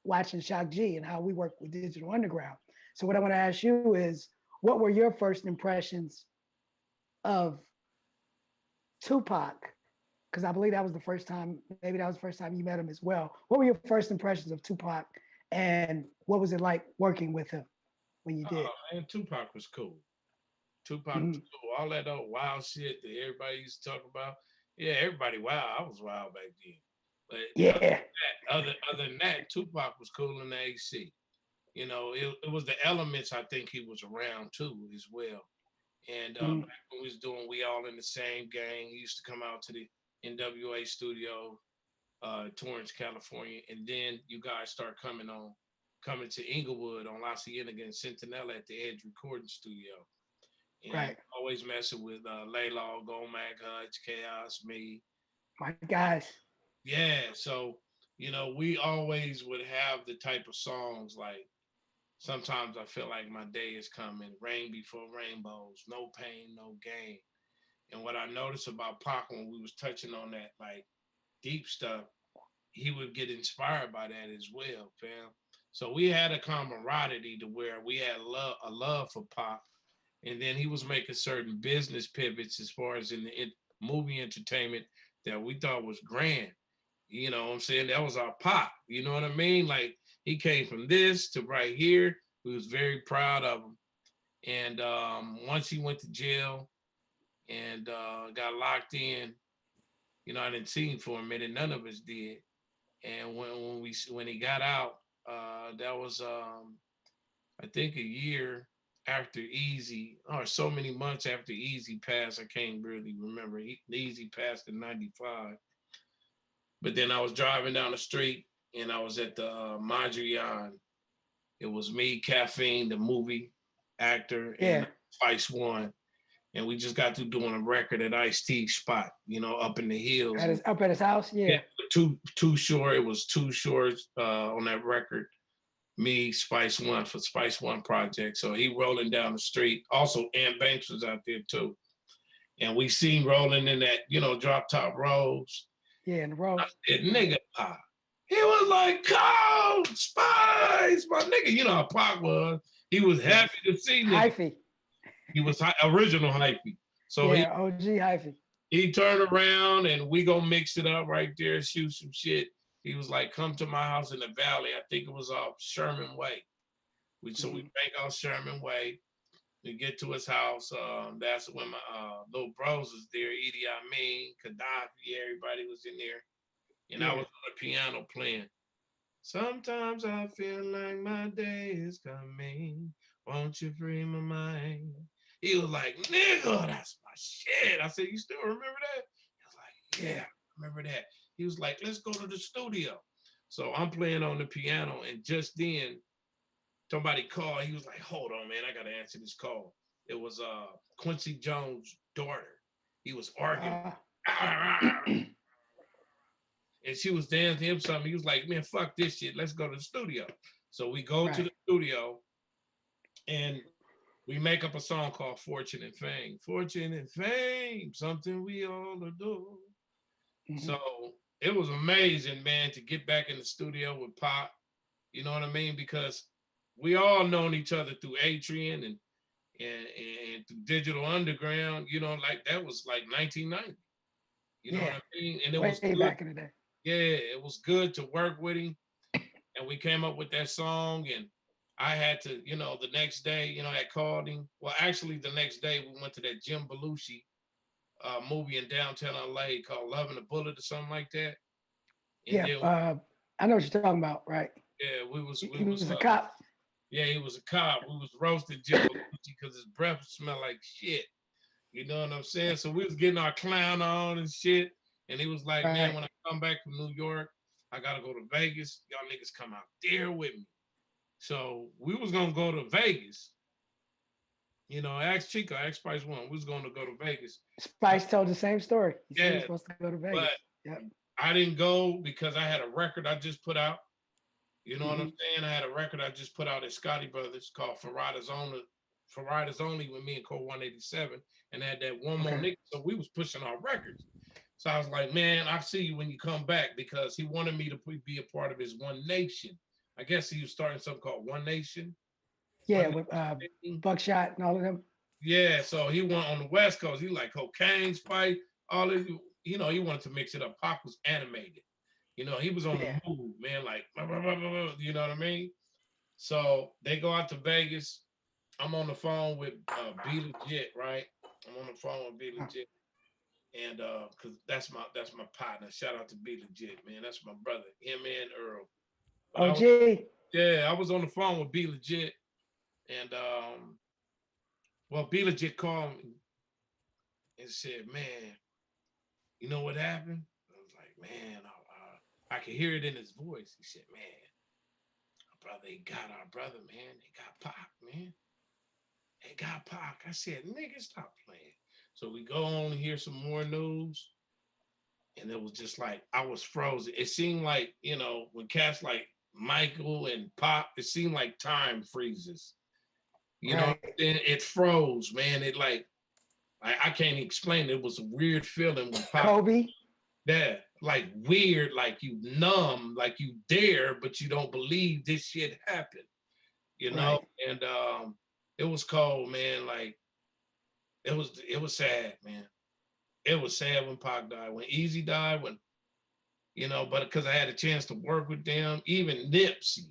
watching Shock G and how we work with Digital Underground. So what I want to ask you is, what were your first impressions of Tupac? Because I believe that was the first time, maybe that was the first time you met him as well. What were your first impressions of Tupac, and what was it like working with him when you did? Oh, man, Tupac was cool. Tupac was Mhm. cool. All that old wild shit that everybody used to talk about. Yeah, everybody wild. I was wild back then. But Yeah, other than that, Tupac was cool in the AC. It was the elements I think he was around too as well. And mhm. back when we was doing We All in the Same Gang, he used to come out to the NWA studio, Torrance, California, and then you guys start coming to Inglewood on La Cienega and Centinela at the Edge Recording Studio. And Right. always messing with Laylaw, Gomac, Hutch, Chaos, me. My guys. Yeah, so we always would have the type of songs like sometimes I feel like my day is coming, rain before rainbows, no pain, no gain. And what I noticed about Pac when we was touching on that like deep stuff, he would get inspired by that as well, fam. So we had a camaraderie to where we had a love for Pac, and then he was making certain business pivots as far as in the movie entertainment that we thought was grand. You know what I'm saying? That was our Pac. You know what I mean? Like he came from this to right here. We was very proud of him. And once he went to jail and got locked in, I didn't see him for a minute. None of us did. And when he got out, that was I think a year after Eazy, or so many months after Eazy passed. I can't really remember. Eazy passed in '95. But then I was driving down the street and I was at the Mondrian. It was me, Caffeine, the movie actor, and Yeah. Spice One. And we just got through doing a record at Ice T spot, up in the hills. Up at his house. Yeah, Yeah. Too Short. It was Too Short on that record. Me, Spice One for Spice One Project. So he rolling down the street. Also, Ann Banks was out there too. And we seen rolling in that, drop top rolls. Yeah. In the I rose. said, Right. nigga, Pac. He was like, cold, Spice, my nigga. You know how Pac was. He was Yes. happy to see niggas. Hyphy. He was original hyphy. So Yeah. OG hyphy. he turned around and we gonna mix it up right there, shoot some shit. He was like, come to my house in the valley. I think it was off Sherman Way. So we Mhm. bank out Sherman Way. We get to his house. That's when my little bros was there, Edie Amin, Gaddafi, everybody was in there. And I Yeah. was on the piano playing. Sometimes I feel like my day is coming. Won't you free my mind? He was like, nigga, that's my shit. I said, you still remember that? He was like, yeah, I remember that. He was like, let's go to the studio. So I'm playing on the piano, and just then somebody called. He was like, hold on, man, I gotta answer this call. It was Quincy Jones' daughter. He was arguing. And she was dancing him something. He was like, man, fuck this shit. Let's go to the studio. So we go to the studio and we make up a song called Fortune and Fame. Fortune and fame, something we all adore. So it was amazing, man, to get back in the studio with Pop. You know what I mean? Because we all known each other through Atrian and through Digital Underground. You know, like that was like 1990. You know what I mean? And it was way good. back in the day. Yeah, it was good to work with him. And we came up with that song, and I had to, you know, the next day, you know, I called him. Well, actually, the next day we went to that Jim Belushi movie in downtown LA called Love and a Bullet or something like that. And then, I know what you're talking about, right? yeah, we was He was a cop. Yeah, he was a cop. We was roasting Jim Belushi because his breath smelled like shit. You know what I'm saying? So we was getting our clown on and shit. And he was like, man, when I come back from New York, I gotta go to Vegas. Y'all niggas come out there with me. So we was gonna go to Vegas. You know, ask Chico, ask Spice One. We was gonna go to Vegas. Spice told the same story. He said he Yeah, was supposed to go to Vegas. but I didn't go because I had a record I just put out. You know what I'm saying? I had a record I just put out at Scotty Brothers called For Riders Only with me and Code 187, and had that one more nigga. So we was pushing our records. So I was like, man, I'll see you when you come back, because he wanted me to be a part of his One Nation. I guess he was starting something called One Nation. Yeah, with Buckshot and all of them. Yeah, so he went on the West Coast. He like Kokane, Spice, all of you know, he wanted to mix it up. Pac was animated. You know, he was on the move, man, like, you know what I mean? So they go out to Vegas. I'm on the phone with Be Legit, right? I'm on the phone with Be Legit. And cause that's my partner. Shout out to Be Legit, man. That's my brother. Him and Earl. But I was on the phone with Be Legit. And well, Be Legit called me and said, man, you know what happened? I was like, man, I could hear it in his voice. He said, man, they got our brother, man. They got Pac, man. They got Pac. I said, nigga, stop playing. So we go on and hear some more news. And it was just like, I was frozen. It seemed like, you know, when cats like Michael and Pop, it seemed like time freezes. You know, then it froze, man. It like, I can't explain it. It was a weird feeling when Pop. Kobe? Yeah, like weird, like you numb, like you dare, but you don't believe this shit happened. You know, and it was cold, man. Like, it was sad, man. It was sad when Pac died, when Eazy died, when, you know, but because I had a chance to work with them, even Nipsey,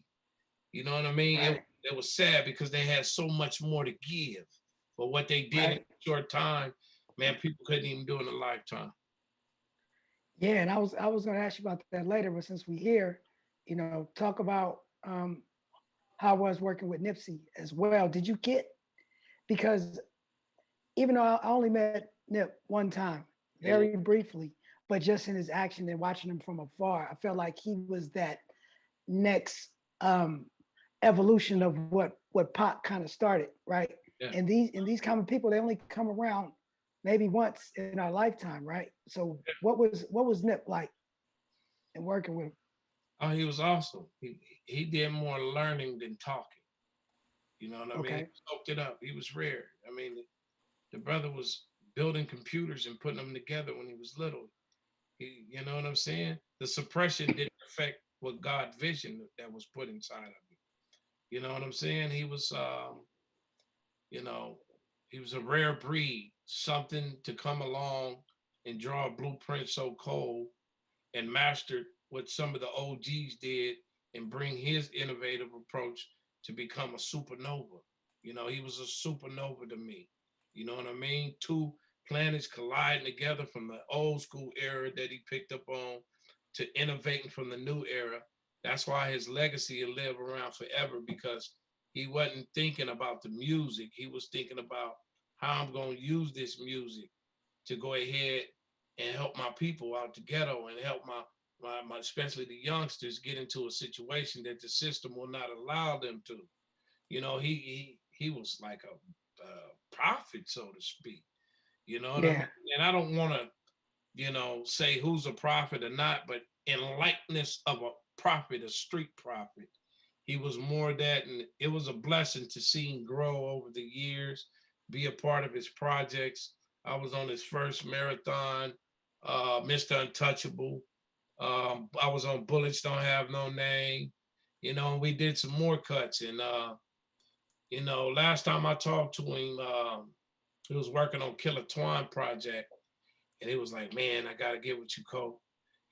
you know what I mean? It was sad because they had so much more to give. But what they did in a short time, man, people couldn't even do in a lifetime. Yeah, and I was going to ask you about that later, but since we're here, you know, talk about how it was working with Nipsey as well. Did you get, because even though I only met Nip one time, very briefly, but just in his action and watching him from afar, I felt like he was that next evolution of what Pac kind of started, right? Yeah. And these kind of people, they only come around maybe once in our lifetime, right? So what was Nip like and working with him? Oh, he was awesome. He did more learning than talking. You know what I mean? He soaked it up. He was rare. I mean, the brother was building computers and putting them together when he was little. You know what I'm saying? The suppression didn't affect what God vision that was put inside of him. You know what I'm saying? He was, you know, he was a rare breed, something to come along and draw a blueprint so cold and mastered what some of the OGs did and bring his innovative approach to become a supernova. You know, he was a supernova to me. You know what I mean? Two planets colliding together from the old school era that he picked up on to innovating from the new era. That's why his legacy will live around forever, because he wasn't thinking about the music. He was thinking about how I'm gonna use this music to go ahead and help my people out the ghetto and help my especially the youngsters get into a situation that the system will not allow them to. You know, he was like a prophet, so to speak. You know what I mean? Yeah. And I don't want to, say who's a prophet or not, but in likeness of a prophet, a street prophet, he was more that, and it was a blessing to see him grow over the years, be a part of his projects. I was on his first marathon, Mr. Untouchable. I was on Bullets Don't Have No Name. We did some more cuts, and last time I talked to him, he was working on Killer Twine project, and he was like, "Man, I gotta get with you, Cole."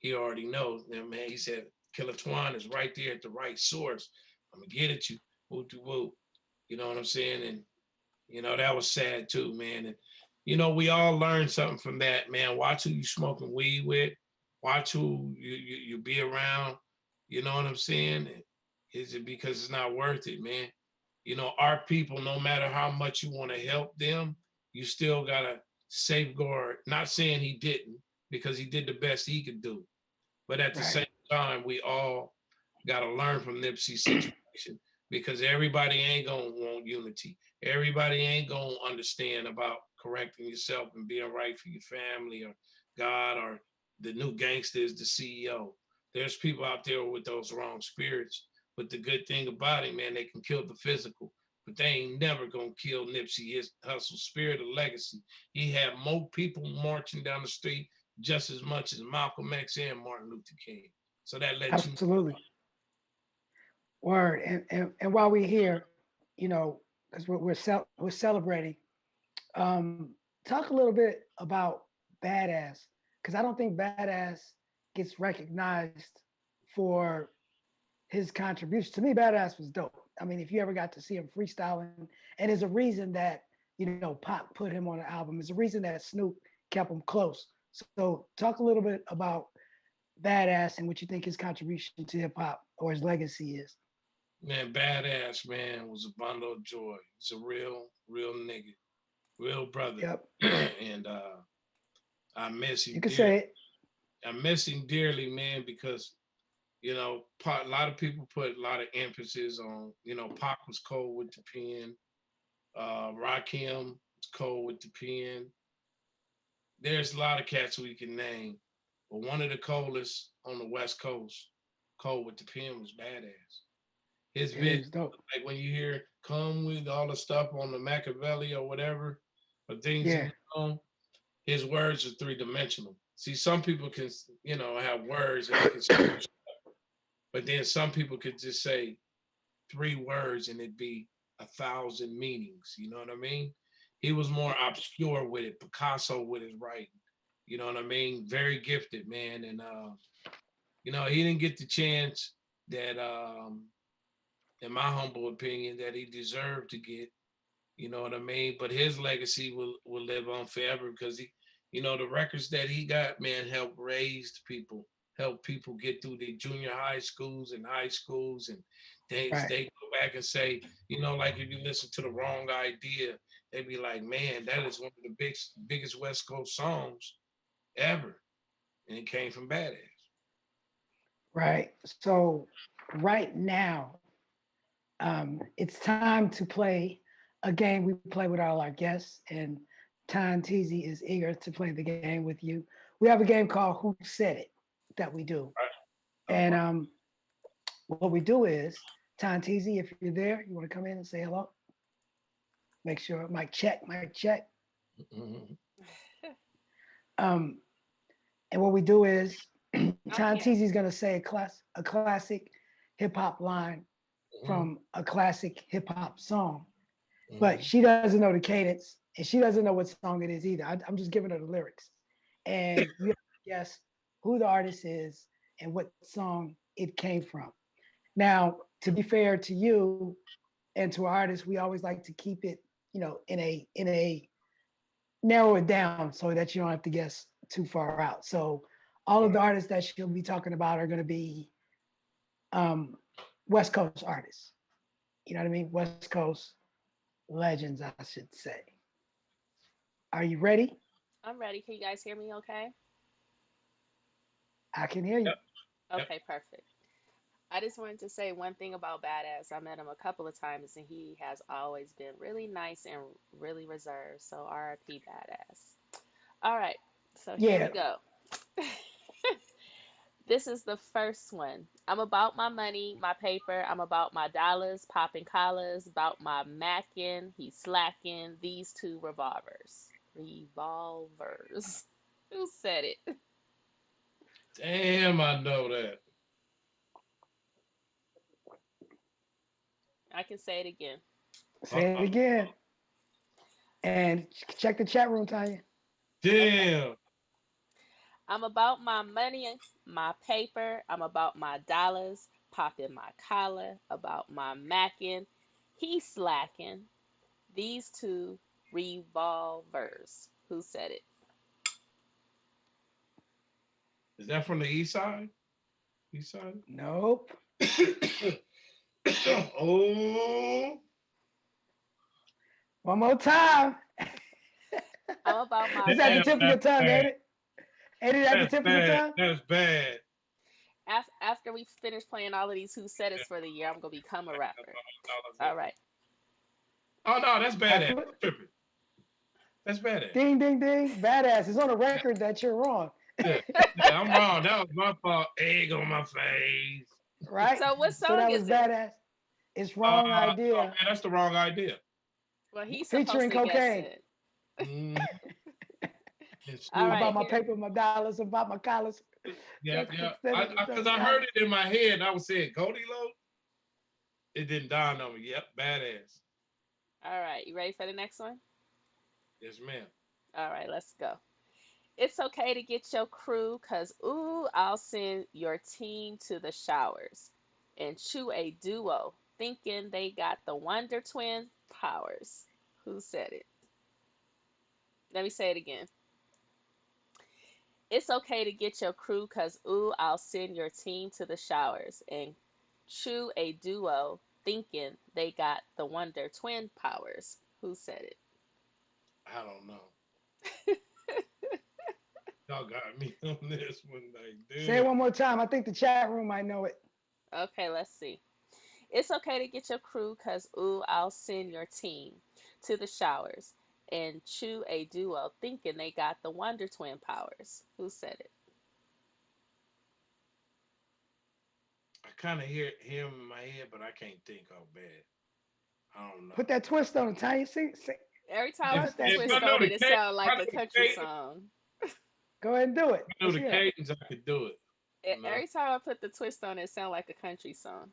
He already knows, and man. He said, "Killer Twine is right there at the right source. I'm gonna get at you, woo to woo." You know what I'm saying? And that was sad too, man. And we all learned something from that, man. Watch who you smoking weed with. Watch who you be around. You know what I'm saying? Is it because it's not worth it, man? Our people, no matter how much you want to help them, you still gotta safeguard. Not saying he didn't, because he did the best he could do. But at the Right. same time, we all gotta learn from Nipsey's situation, because everybody ain't gonna want unity. Everybody ain't gonna understand about correcting yourself and being right for your family or God, or the new gangster is the CEO. There's people out there with those wrong spirits. But the good thing about it, man, they can kill the physical, but they ain't never gonna kill Nipsey, his hustle, spirit, or legacy. He had more people marching down the street just as much as Malcolm X and Martin Luther King. So that lets you. Absolutely. Word. And while we're here, because we're celebrating, talk a little bit about Badass, because I don't think Badass gets recognized for his contribution. To me, Badass was dope. I mean, if you ever got to see him freestyling, and there's a reason that Pop put him on the album. There's a reason that Snoop kept him close. So talk a little bit about Badass and what you think his contribution to hip hop or his legacy is. Man, Badass, man, was a bundle of joy. He's a real nigga, real brother. Yep. And I miss You him could dearly. say it. I miss him dearly, man, because a lot of people put a lot of emphasis on, Pac was cold with the pen, Rakim was cold with the pen. There's a lot of cats we can name, but one of the coldest on the West Coast, cold with the pen, was Badass. His Yeah, he vid, was dope. like when you hear "Come" with all the stuff on the Machiavelli or whatever, or things he Yeah. was on, his words are three dimensional. See, some people can, have words and they can, but then some people could just say three words and it'd be 1,000 meanings. You know what I mean? He was more obscure with it, Picasso with his writing. You know what I mean? Very gifted, man. And he didn't get the chance that in my humble opinion, that he deserved to get. You know what I mean? But his legacy will live on forever, because the records that he got, man, helped raise people, help people get through the junior high schools and high schools, and Right. they go back and say, like if you listen to the Wrong Idea, they'd be like, man, that is one of the biggest West Coast songs ever, and it came from Badass. Right. So right now, it's time to play a game we play with all our guests, and Ton Teasy is eager to play the game with you. We have a game called Who Said It that we do. All And right. what we do is, Ton Teasy, if you're there, you want to come in and say hello? Make sure, mic check, mic check. Mhm. Um, and what we do is, I'm Ton here. Teasy is going to say a classic hip hop line Mhm. from a classic hip hop song, but Mhm. she doesn't know the cadence and she doesn't know what song it is either. I'm just giving her the lyrics, and you have to guess who the artist is and what song it came from. Now, to be fair to you and to our artists, we always like to keep it, in a narrow it down so that you don't have to guess too far out. So all of the artists that she'll be talking about are going to be um, West Coast artists. You know what I mean? West Coast legends, I should say. Are you ready? I'm ready. Can you guys hear me okay? I can hear you. Yep. Yep. Okay, perfect. I just wanted to say one thing about Badass. I met him a couple of times and he has always been really nice and really reserved. So RIP Badass. All right, so here we Yeah. go. This is the first one. I'm about my money, my paper. I'm about my dollars, popping collars, about my macking. He's slacking. These two revolvers. Revolvers. Who said it? Damn, I know that. I can say it again. Say it again. And check the chat room, Tanya. Okay. Damn. I'm about my money, my paper. I'm about my dollars, popping my collar, about my macking. He's slacking. These two revolvers. Who said it? Is that from the east side? East side? Nope. Oh, One more time. I'm about my It's at the damn, tip of money. your that's tongue, bad. ain't it? Ain't it at the That's tip of your bad. tongue? That's bad. After we finish playing all of these who said it's for the year, I'm gonna become a rapper. All right. Oh no, that's I badass. put Tripping. That's badass. ding, ding, ding. Badass. It's on the record that you're wrong, Yeah, yeah, I'm wrong. That was my fault. Egg on my face. right? So what So song that was is it? badass. It's wrong Oh idea. man, that's the wrong idea. Well, he's supposed Featuring to guess cocaine. it. Mm, and All Snoop About right, my Dogg. here. paper, my dollars, about my collars. Yeah, That's yeah. instead of Because the I dollars. heard it in my head and I was saying Goldie Low. It didn't dawn on me. Yep, badass. All right, you ready for the next one? Yes, ma'am. All right, let's go. It's okay to get your crew, cause ooh, I'll send your team to the showers and chew a duo, thinking they got the Wonder Twin powers. Who said it? Let me say it again. It's okay to get your crew, cause ooh, I'll send your team to the showers and chew a duo, thinking they got the Wonder Twin powers. Who said it? I don't know. Y'all got me on this one. Like, Say it damn. one more time. I think the chat room might know it. Okay, let's see. It's okay to get your crew, cause ooh, I'll send your team to the showers and chew a duo, thinking they got the Wonder Twin powers. Who said it? I kind of hear him in my head, but I can't think how bad. I don't know. Put that twist on it, Tanya. Sing. Every time I If Bust put the that if shit. I twist know on the it, it cadence, sounds I like know a the country cadence, song. Go ahead and do it. I know Let's the hear it. cadence, I could do it. You know. Every time I put the twist on it, it sounds like a country song.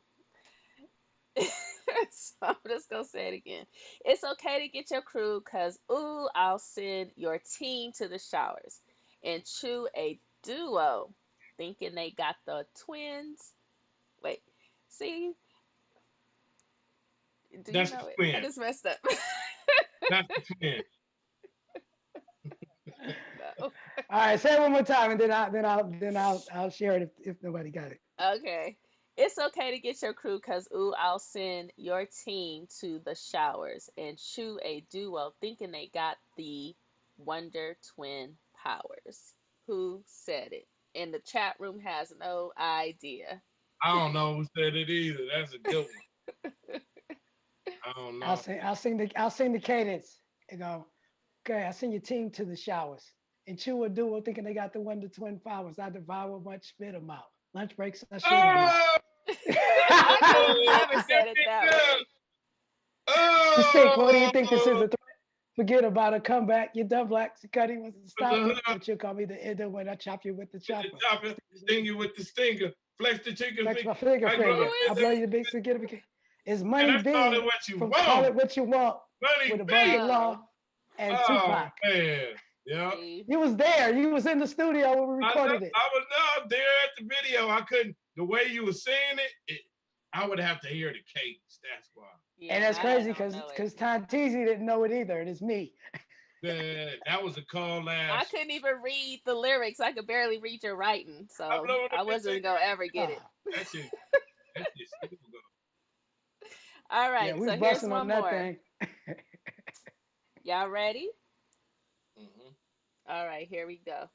So I'm just gonna say it again. It's okay to get your crew, cause ooh, I'll send your team to the showers and chew a duo, thinking they got the twins. Wait, see, do you That's the know it? I twin. just messed up. That's the twin. No. All right, say it one more time, and then I'll share it if nobody got it. Okay. It's okay to get your crew, cause ooh, I'll send your team to the showers and chew a duo, thinking they got the Wonder Twin powers. Who said it? And the chat room has no idea. I don't know who said it either. That's a good one. I don't I'll know. sing. I'll sing the cadence. And go. Okay, I send your team to the showers. And chew a duo thinking they got the Wonder Twin powers. I devour much, spit them out. Lunch breaks, I shit them out. Oh, I could have oh, never said it that way. Just think, what do you oh, think this is? A threat? Forget about a comeback. You're done, black. Cuddy wants to stop it. the But you'll call me the ender when I chop you with the chopper. chopper, sting you with the stinger, flex the chicken Flex finger. my finger, I grow Who up, finger. I is blow you it? the big to get it. It's and Money that's call it B what you from Call want. It What You Want Money with Above the B. Law Oh, and Oh Tupac. man, yeah. see, You was there. You was in the studio when we I know. recorded it. I was not there at the video. I couldn't. The way you were saying it, I would have to hear the cadence. That's why. And yeah, that's now I crazy don't because know it. because Teasy didn't know it either. And it's me. That was a call I last. couldn't even read the lyrics. I could barely read your writing, I so blow the I bitch wasn't ain't gonna got ever get it. Oh, that shit. That shit still go. All yeah, right, we was so here's busting one on that more. thing. Y'all ready? All right, here we go.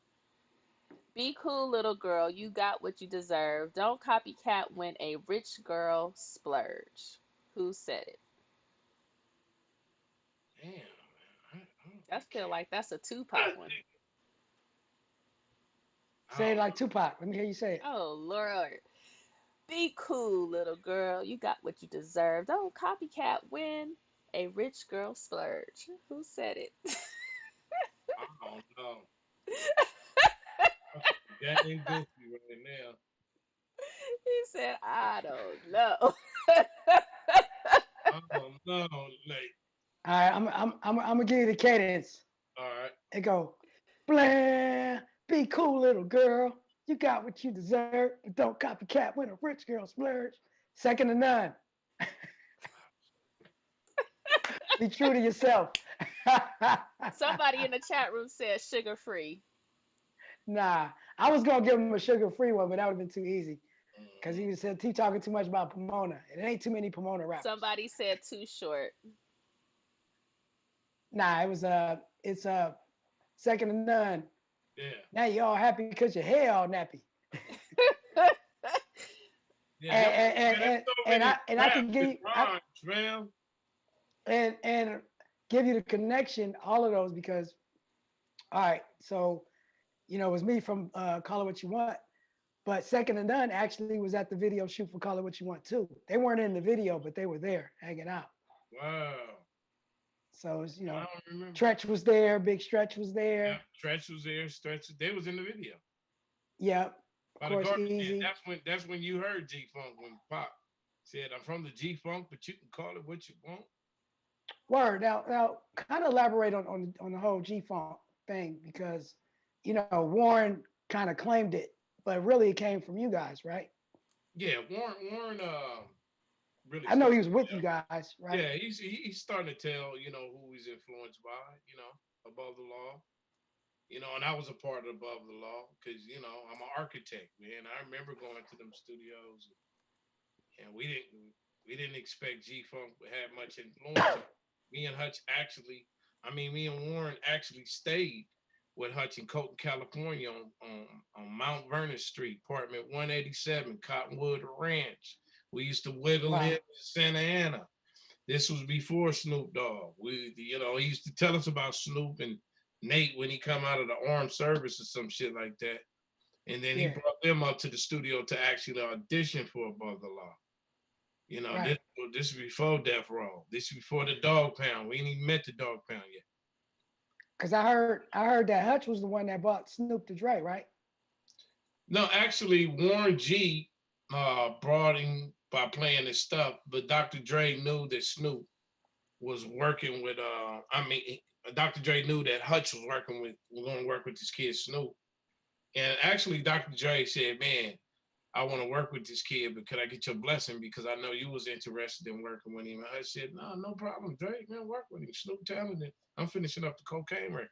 Be cool, little girl. You got what you deserve. Don't copycat when a rich girl splurge. Who said it? Damn, man. I feel like that's a Tupac one. I Say it don't like Tupac. Let me hear you say it. Oh, Lord. Be cool, little girl. You got what you deserve. Don't copycat when a rich girl splurge. Who said it? I don't know. Game goofy right now. He said, I don't know. I don't know. Like, All right, I'm gonna give you the cadence. all right. It go, blah, be cool, little girl. You got what you deserve, but don't copycat when a rich girl splurge. Second to none. Be true to yourself. Somebody in the chat room said sugar free. Nah, I was gonna give him a sugar-free one, but that would have been too easy because Mhm. he talking too much about Pomona. It ain't too many Pomona rappers. Somebody said too short. Nah, it's second to none. Yeah. Now you all happy because your hair all nappy. Yeah. And That, and man, and, there's and, so and many I and I raps can give and you rhymes, man. and give you the connection, all of those because all right, so it was me from Call It What You Want, but Second to None actually was at the video shoot for Call It What You Want too. They weren't in the video, but they were there hanging out. Wow. So I don't remember. Tretch was there, Big Stretch was Yeah. there. Stretch was there. Stretch. They was in the video. Yep, of By the course, garbage can. Easy. That's when you heard G Funk when Pop said, "I'm from the G Funk, but you can call it what you want." Word. Now, kind of elaborate on the whole G Funk thing because Warren kind of claimed it, but really it came from you guys, right? Yeah, Warren really I know he started. was with you guys, right? Yeah, he's starting to tell who he's influenced by. Above the law. And I was a part of Above the Law because I'm an architect, man. I remember going to them studios, and we didn't expect G Funk to have much influence. Me and Hutch actually, me and Warren actually stayed with Hutch in Colton, California on Mount Vernon Street, apartment 187, Cottonwood Ranch. We used to wiggle in Wow. Santa Ana. This was before Snoop Dogg. He used to tell us about Snoop and Nate when he come out of the armed service or some shit like that. And then he Yeah. brought them up to the studio to actually audition for Above the Law. Right. This is before Death Row. This is before the Dog Pound. We ain't even met the Dog Pound yet. Because I heard that Hutch was the one that bought Snoop to Dre, right? No, actually, Warren G brought him by playing his stuff, but Dr. Dre knew that Snoop was working with. Dr. Dre knew that Hutch was going to work with this kid Snoop, and actually, Dr. Dre said, "Man, I want to work with this kid, but could I get your blessing because I know you was interested in working with him?" And I said, "No, no problem, Dre, man, work with him. Snoop talented. I'm finishing up the Kokane record."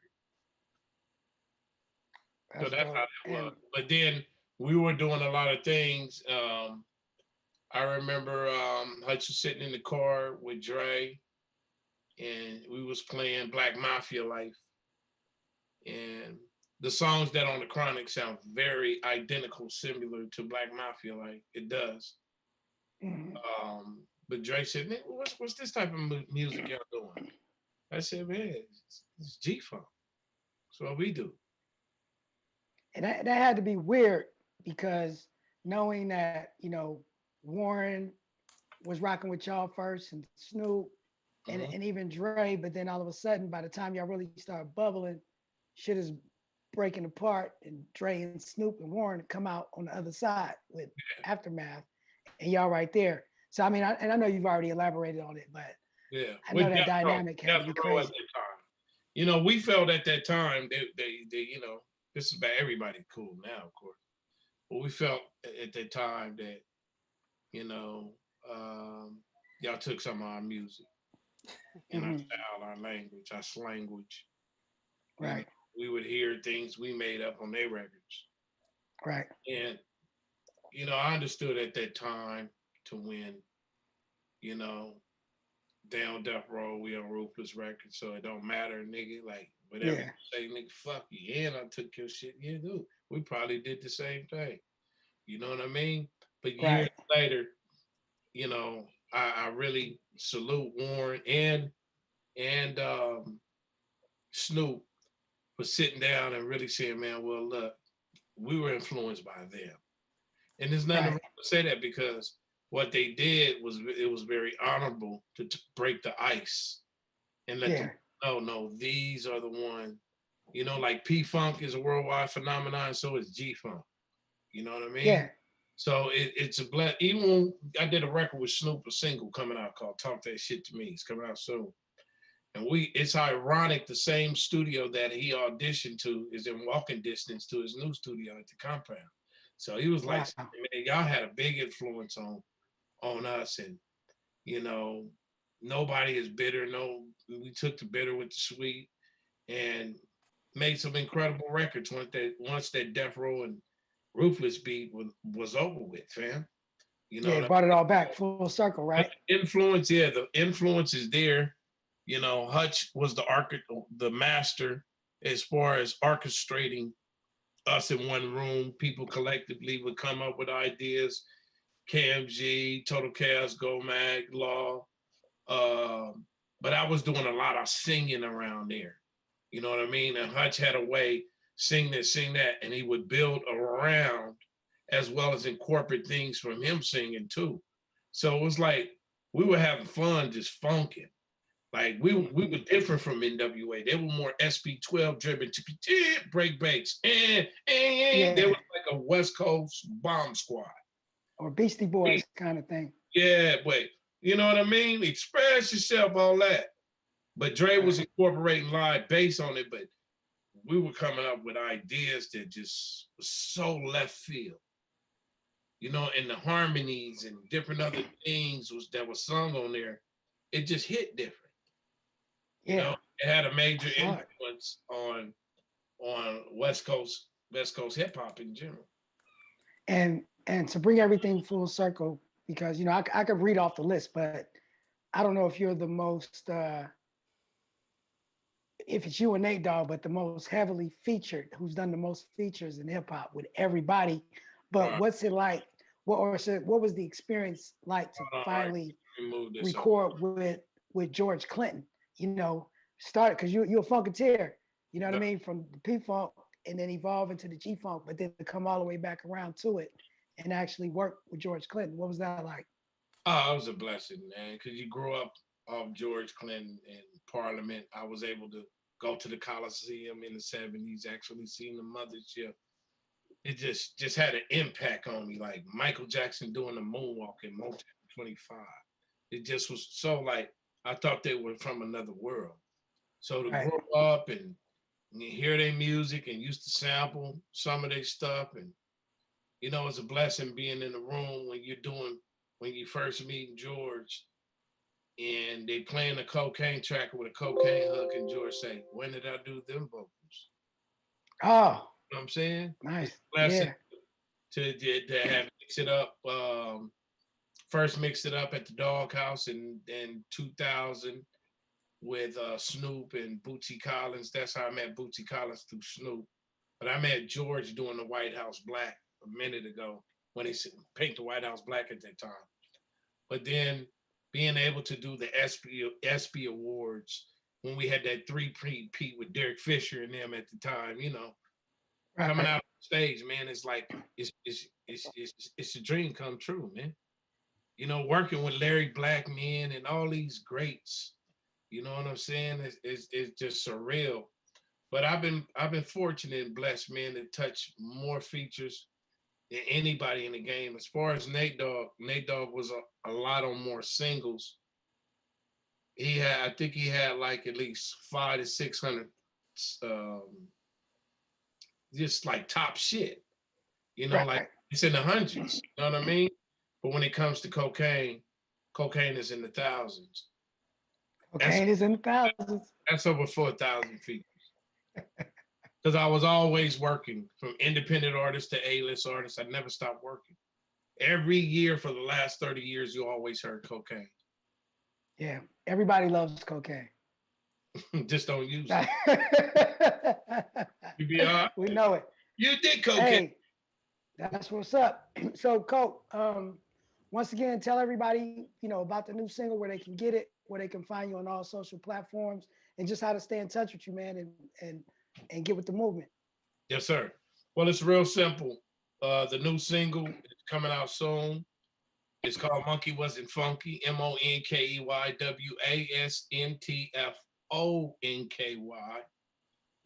So That's that's how dope. that was. And But then we were doing a lot of things. I remember Hutch was sitting in the car with Dre, and we was playing Black Mafia Life. And the songs that on the Chronic sound very identical, similar to Black Mafia Life. It does. mhm. But Dre said, "Man, what's this type of music y'all doing?" I said, "Man, it's G-Funk. That's what we do." And that had to be weird because knowing that, Warren was rocking with y'all first and Snoop Mhm. and even Dre, but then all of a sudden, by the time y'all really start bubbling, shit is breaking apart and Dre and Snoop and Warren come out on the other side with Aftermath and y'all right there. So I mean, and I know you've already elaborated on it, but Yeah, I know with that Death Row, dynamic had to Death be Row at crazy. that time. We felt at that time they this is about everybody cool now, of course. But we felt at that time that you know um, y'all took some of our music and our Hmm. style, our language, our slanguage. You know, Right, we would hear things we made up on their records, right, and I understood at that time to when you know down Death Row, we on Ruthless Records, so it don't matter, nigga. Like whatever Yeah. you say, nigga, fuck you. And I took your shit. Yeah, dude. We probably did the same thing. You know what I mean? But years Right. later, you know, I really salute Warren and Snoop for sitting down and really saying, man, well, look, we were influenced by them. And there's nothing wrong Right. to say that because what they did was it was very honorable to break the ice and let them Yeah. know, no, these are the one. You know, like P Funk is a worldwide phenomenon, so is G Funk. You know what I mean? Yeah. So it's a blend. Even when I did a record with Snoop, a single coming out called "Talk That Shit to Me." It's coming out soon, and it's ironic. The same studio that he auditioned to is in walking distance to his new studio at the compound. So he was like, Wow. "Man, y'all had a big influence on us, and you know, nobody is bitter. No, we took the bitter with the sweet, and made some incredible records once that Death Row and Ruthless beat was over with, fam. You know Yeah. what I Brought it mean? all back full circle, But right? the influence, yeah, the influence is there. You know, Hutch was the master as far as orchestrating us in one room. People collectively would come up with ideas. KMG, Total Chaos, Go Mag, Law. But I was doing a lot of singing around there. You know what I mean? And Hutch had a way, sing this, sing that, and he would build around as well as incorporate things from him singing too. So it was like we were having fun just funking. Like we were different from NWA. They were more SB12 driven, break breaks, and they Yeah. were like a West Coast bomb squad. Or Beastie Boys kind of thing. Yeah, but you know what I mean? Express yourself, all that. But Dre was Right. incorporating live bass on it, but we were coming up with ideas that just was so left field. You know, and the harmonies and different other things that was sung on there, it just hit different. You know, Yeah. it had a I major saw it. influence on West Coast hip hop in general. And to bring everything full circle, because I could read off the list, but I don't know if you're the most if it's you and Nate Dogg, but the most heavily featured, who's done the most features in hip hop with everybody. But Right. what's it like? What was the experience like to All right. finally Let me move this up. record with George Clinton? Started because you're a funketeer. You know what I No, mean? From the P Funk and then evolve into the G Funk, but then to come all the way back around to it and actually work with George Clinton. What was that like? oh, it was a blessing, man, because you grew up off George Clinton and Parliament. I was able to go to the Coliseum in the '70s, actually seeing the mothership. It just had an impact on me, like Michael Jackson doing the moonwalk in Motown 25. It just was so like I thought they were from another world. So to Right. grow up and hear their music and used to sample some of their stuff, and it's a blessing being in the room when you first meet George and they playing a cocaine track with a cocaine hook, and George say, "When did I do them vocals?" Oh, You know what I'm saying? It's nice. a blessing Yeah. to have mixed it up. First mixed it up at the Doghouse in 2000 with Snoop and Bootsy Collins. That's how I met Bootsy Collins through Snoop. But I met George doing the White House Black a minute ago when he paint the White House black at that time. But then being able to do the ESPY Awards when we had that three-peat with Derek Fisher and them at the time, coming Right. out on stage, man, it's like it's a dream come true, man. Working with Larry Blackman and all these greats, you know what I'm saying? It's just surreal. But I've been fortunate and blessed, man, to touch more features than anybody in the game. As far as Nate Dogg was a lot on more singles. I think he had like at least 500 to 600, um, just like top shit. Like Right. it's in the hundreds. You know what I mean? But when it comes to cocaine is in the thousands. That's Cocaine is in the thousands. that's over 4,000 feet. Because I was always working from independent artists to A-list artists. I never stopped working. Every year for the last 30 years, you always heard cocaine. Yeah, everybody loves cocaine. Just don't use it. We You be all right. know it. You did cocaine. Hey, that's what's up. So, Coke, once again, tell everybody, about the new single, where they can get it, where they can find you on all social platforms, and just how to stay in touch with you, man, and get with the movement. Yes, sir. Well, it's real simple. The new single is coming out soon. It's called Monkey Wasn't Funky, MonkeyWasn'tFonky.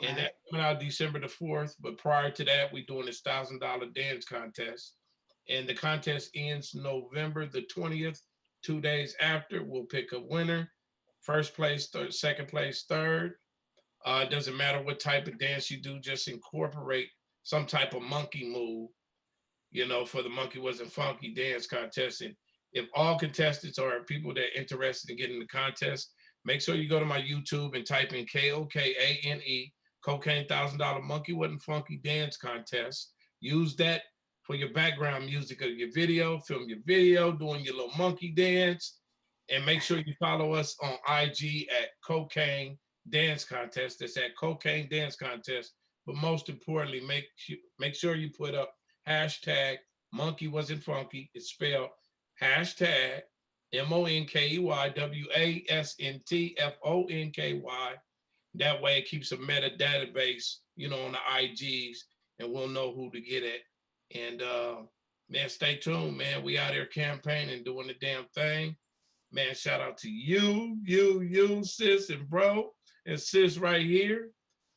And Right. that's coming out December the 4th. But prior to that, we're doing this $1,000 dance contest. And the contest ends November the 20th. 2 days after, we'll pick a winner. First place, third, second place, third. It doesn't matter what type of dance you do, just incorporate some type of monkey move, for the Monkey Wasn't Funky dance contest. And if all contestants are people that are interested in getting the contest, make sure you go to my YouTube and type in Kokane, Cocaine $1,000 Monkey Wasn't Funky dance contest. Use that for your background music of your video, film your video, doing your little monkey dance. And make sure you follow us on IG at Cocaine Dance Contest. That's at Cocaine Dance Contest. But most importantly, make sure you put up hashtag Monkey Wasn't Funky. It's spelled hashtag MonkeyWasn'tFonky. That way it keeps a meta database, on the IGs, and we'll know who to get at. And man, stay tuned, man. We out here campaigning, doing the damn thing. Man, shout out to you, sis, and bro, and sis right here.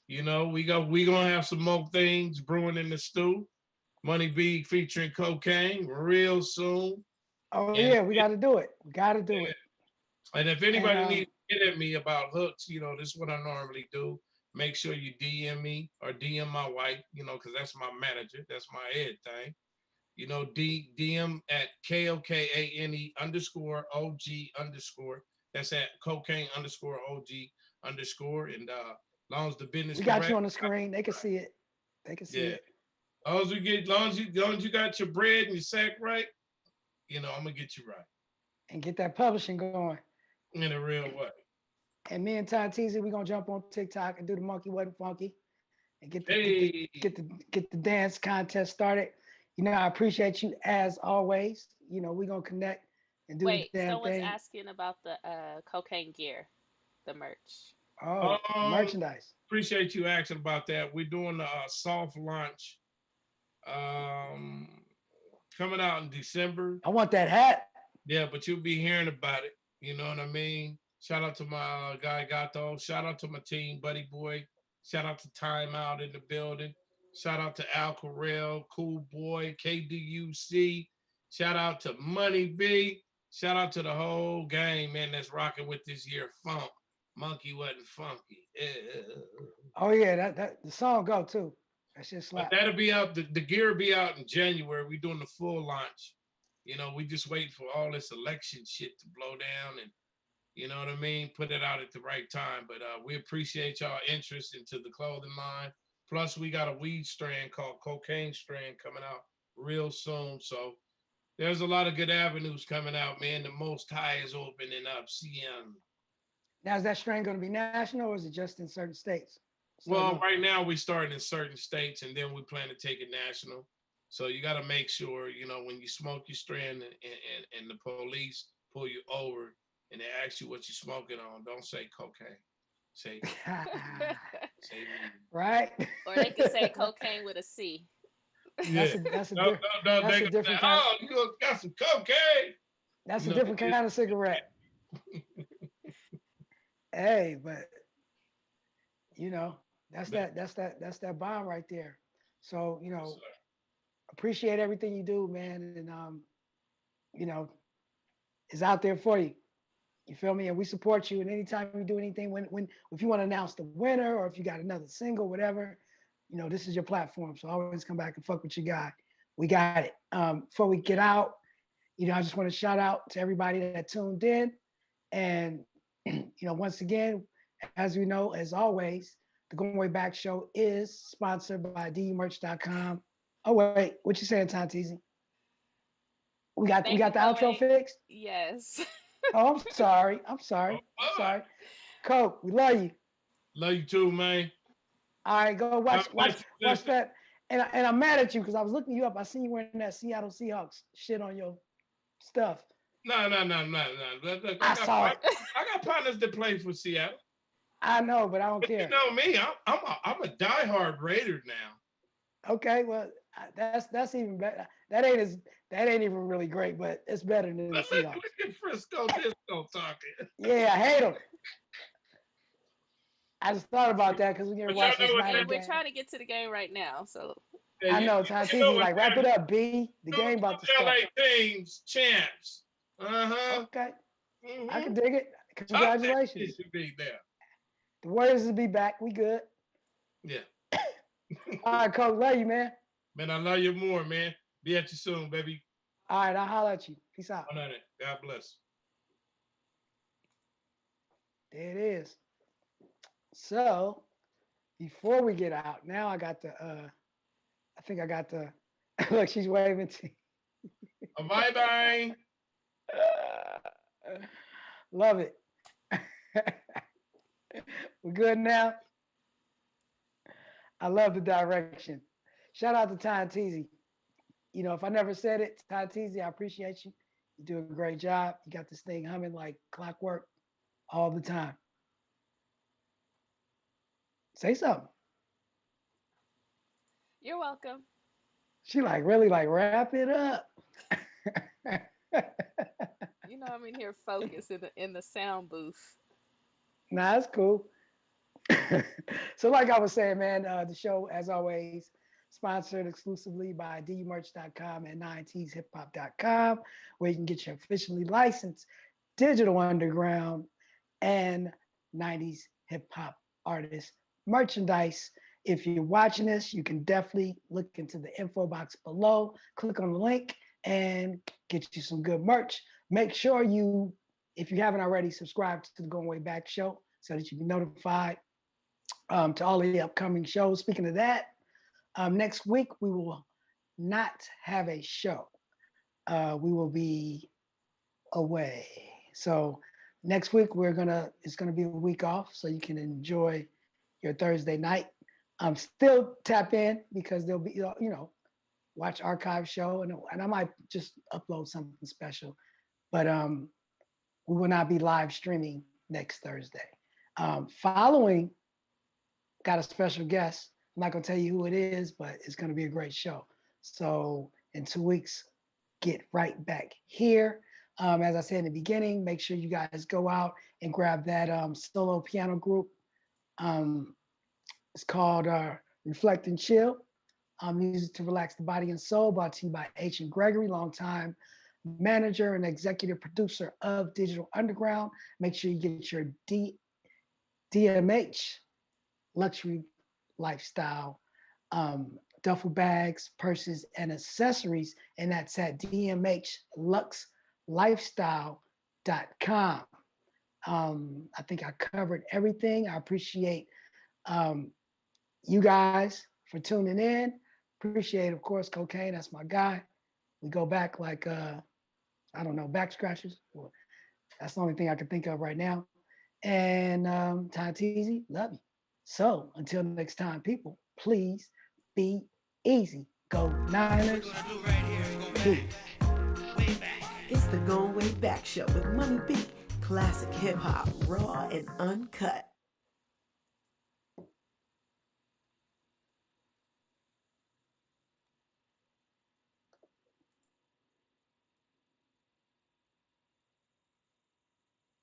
We gonna have some more things brewing in the stew. Money B featuring Cocaine real soon. Oh And yeah, we got to do it. We got to do it. and if And anybody needs to get at me about hooks, this is what I normally do. Make sure you DM me or DM my wife, because that's my manager. That's my head thing. DM at KOKANE_OG_. That's at cocaine_OG_. And as long as the business we got you correct. on the screen. They can see it. They can see Yeah. it. Long as you got your bread and your sack right, I'm gonna get you right And get that publishing going. in a real way. And me and Ty Teasy, we gonna jump on TikTok and do the Monkey Wasn't Funky and Hey, get the dance contest started. I appreciate you as always. We gonna connect and do the Wait, damn someone's thing. asking about the cocaine gear, the merch. Oh, merchandise. appreciate you asking about that. We're doing a soft launch coming out in December. I want that hat. Yeah, but you'll be hearing about it. You know what I mean? Shout out to my guy Gato. Shout out to my team, Buddy Boy. Shout out to Time Out in the building. Shout out to Al Correll, Cool Boy, KDUC. Shout out to Money B. Shout out to the whole gang, man, that's rocking with this year funk. Monkey Wasn't Funky. Oh yeah, that the song go too. That shit But slap. that'll be out. The gear will be out in January. We're doing the full launch. We just waiting for all this election shit to blow down and you know what I mean? Put it out at the right time. But we appreciate y'all interest into the clothing line. Plus, we got a weed strand called Cocaine Strand coming out real soon. So there's a lot of good avenues coming out, man. The Most High is opening up. CM. Now is that strain gonna be national or is it just in certain states? Well, right now we starting in certain states, and then we plan to take it national. So you got to make sure, when you smoke your strand and the police pull you over and they ask you what you're smoking on, don't say cocaine. Say, say weed. Right. Or they can say cocaine with a C. Yeah. That's a No, that's they a gonna different say, kind. oh, you got some cocaine. That's You a know, different kind of cigarette. Hey, but that's that bomb right there. So, appreciate everything you do, man. And it's out there for you. You feel me? And we support you. And anytime you do anything, when if you want to announce the winner or if you got another single, whatever, this is your platform. So always come back and fuck with your guy. We got it. Before we get out, I just want to shout out to everybody that tuned in. And once again, as we know, as always, the Going Way Back show is sponsored by dumerch.com. Oh wait, what you saying, Tanteezy? We got Thank the you, outro Goin. fixed. Yes. Oh, I'm sorry. I'm Oh, sorry. I'm boy. sorry. Coke, we love you. Love you too, man. All right, go God watch bless you. Listen, that. And I'm mad at you because I was looking you up. I seen you wearing that Seattle Seahawks shit on your stuff. no. Look, I saw it. I got partners that play for Seattle. I know, but I don't But you care. know me, I'm a diehard Raider now. Okay, well, that's even better. That ain't even really great, but it's better than the Look Seahawks. at Frisco Disco talking. Yeah, I hate them. I just thought about that because we can But y'all watch know this what Niner Yeah, that we're game. trying to get to the game right now. So yeah, I know Ty you know T's what like, wrap that it up, B. The two, game about to two start. LA teams, champs. Uh-huh. Okay, I Mm-hmm. can dig it. Top Congratulations. should be there. The Warriors will be back. We good. Yeah. All right, Coach. Love you, man. Man, I love you more, man. Be at you soon, baby. All right, I'll holler at you. Peace out. God bless. There it is. So before we get out, now I got the I think I got the look, she's waving to Bye-bye. love it. We're good now. I love the direction. Shout out to Ty Teasy. You know, if I never said it, Ty Teasy, I appreciate you. You do a great job. You got this thing humming like clockwork all the time. Say something. you're welcome. She like really like wrap it up. You know I'm in here focused in the sound booth. Nah, that's cool. So, like I was saying, man, the show, as always, sponsored exclusively by dmerch.com and 9tshiphop.com, where you can get your officially licensed digital underground and 90s hip hop artist merchandise. If you're watching this, you can definitely look into the info box below, click on the link, and get you some good merch. Make sure you, if you haven't already, subscribe to the Going Way Back show so that you be notified to all the upcoming shows. Speaking of that, next week we will not have a show. We will be away. So next week it's gonna be a week off, so you can enjoy your Thursday night. Still tap in because there'll be watch archive show and I might just upload something special, but we will not be live streaming next Thursday. Following, got a special guest. I'm not gonna tell you who it is, but it's gonna be a great show. So in 2 weeks, get right back here. As I said in the beginning, make sure you guys go out and grab that solo piano group. It's called Reflect and Chill. Music to relax the body and soul, brought to you by H. and Gregory, longtime manager and executive producer of Digital Underground. Make sure you get your DMH luxury lifestyle duffel bags, purses, and accessories, and that's at dmhluxlifestyle.com. I think I covered everything. I appreciate you guys for tuning in. Appreciate, of course, Kokane. That's my guy. We go back like I don't know, back scratchers. Well, that's the only thing I can think of right now. And Ty Teasy, love you. So until next time, people, please be easy. Go Niners. Peace. It's the Going Way Back show with Money B. Classic hip hop, raw and uncut.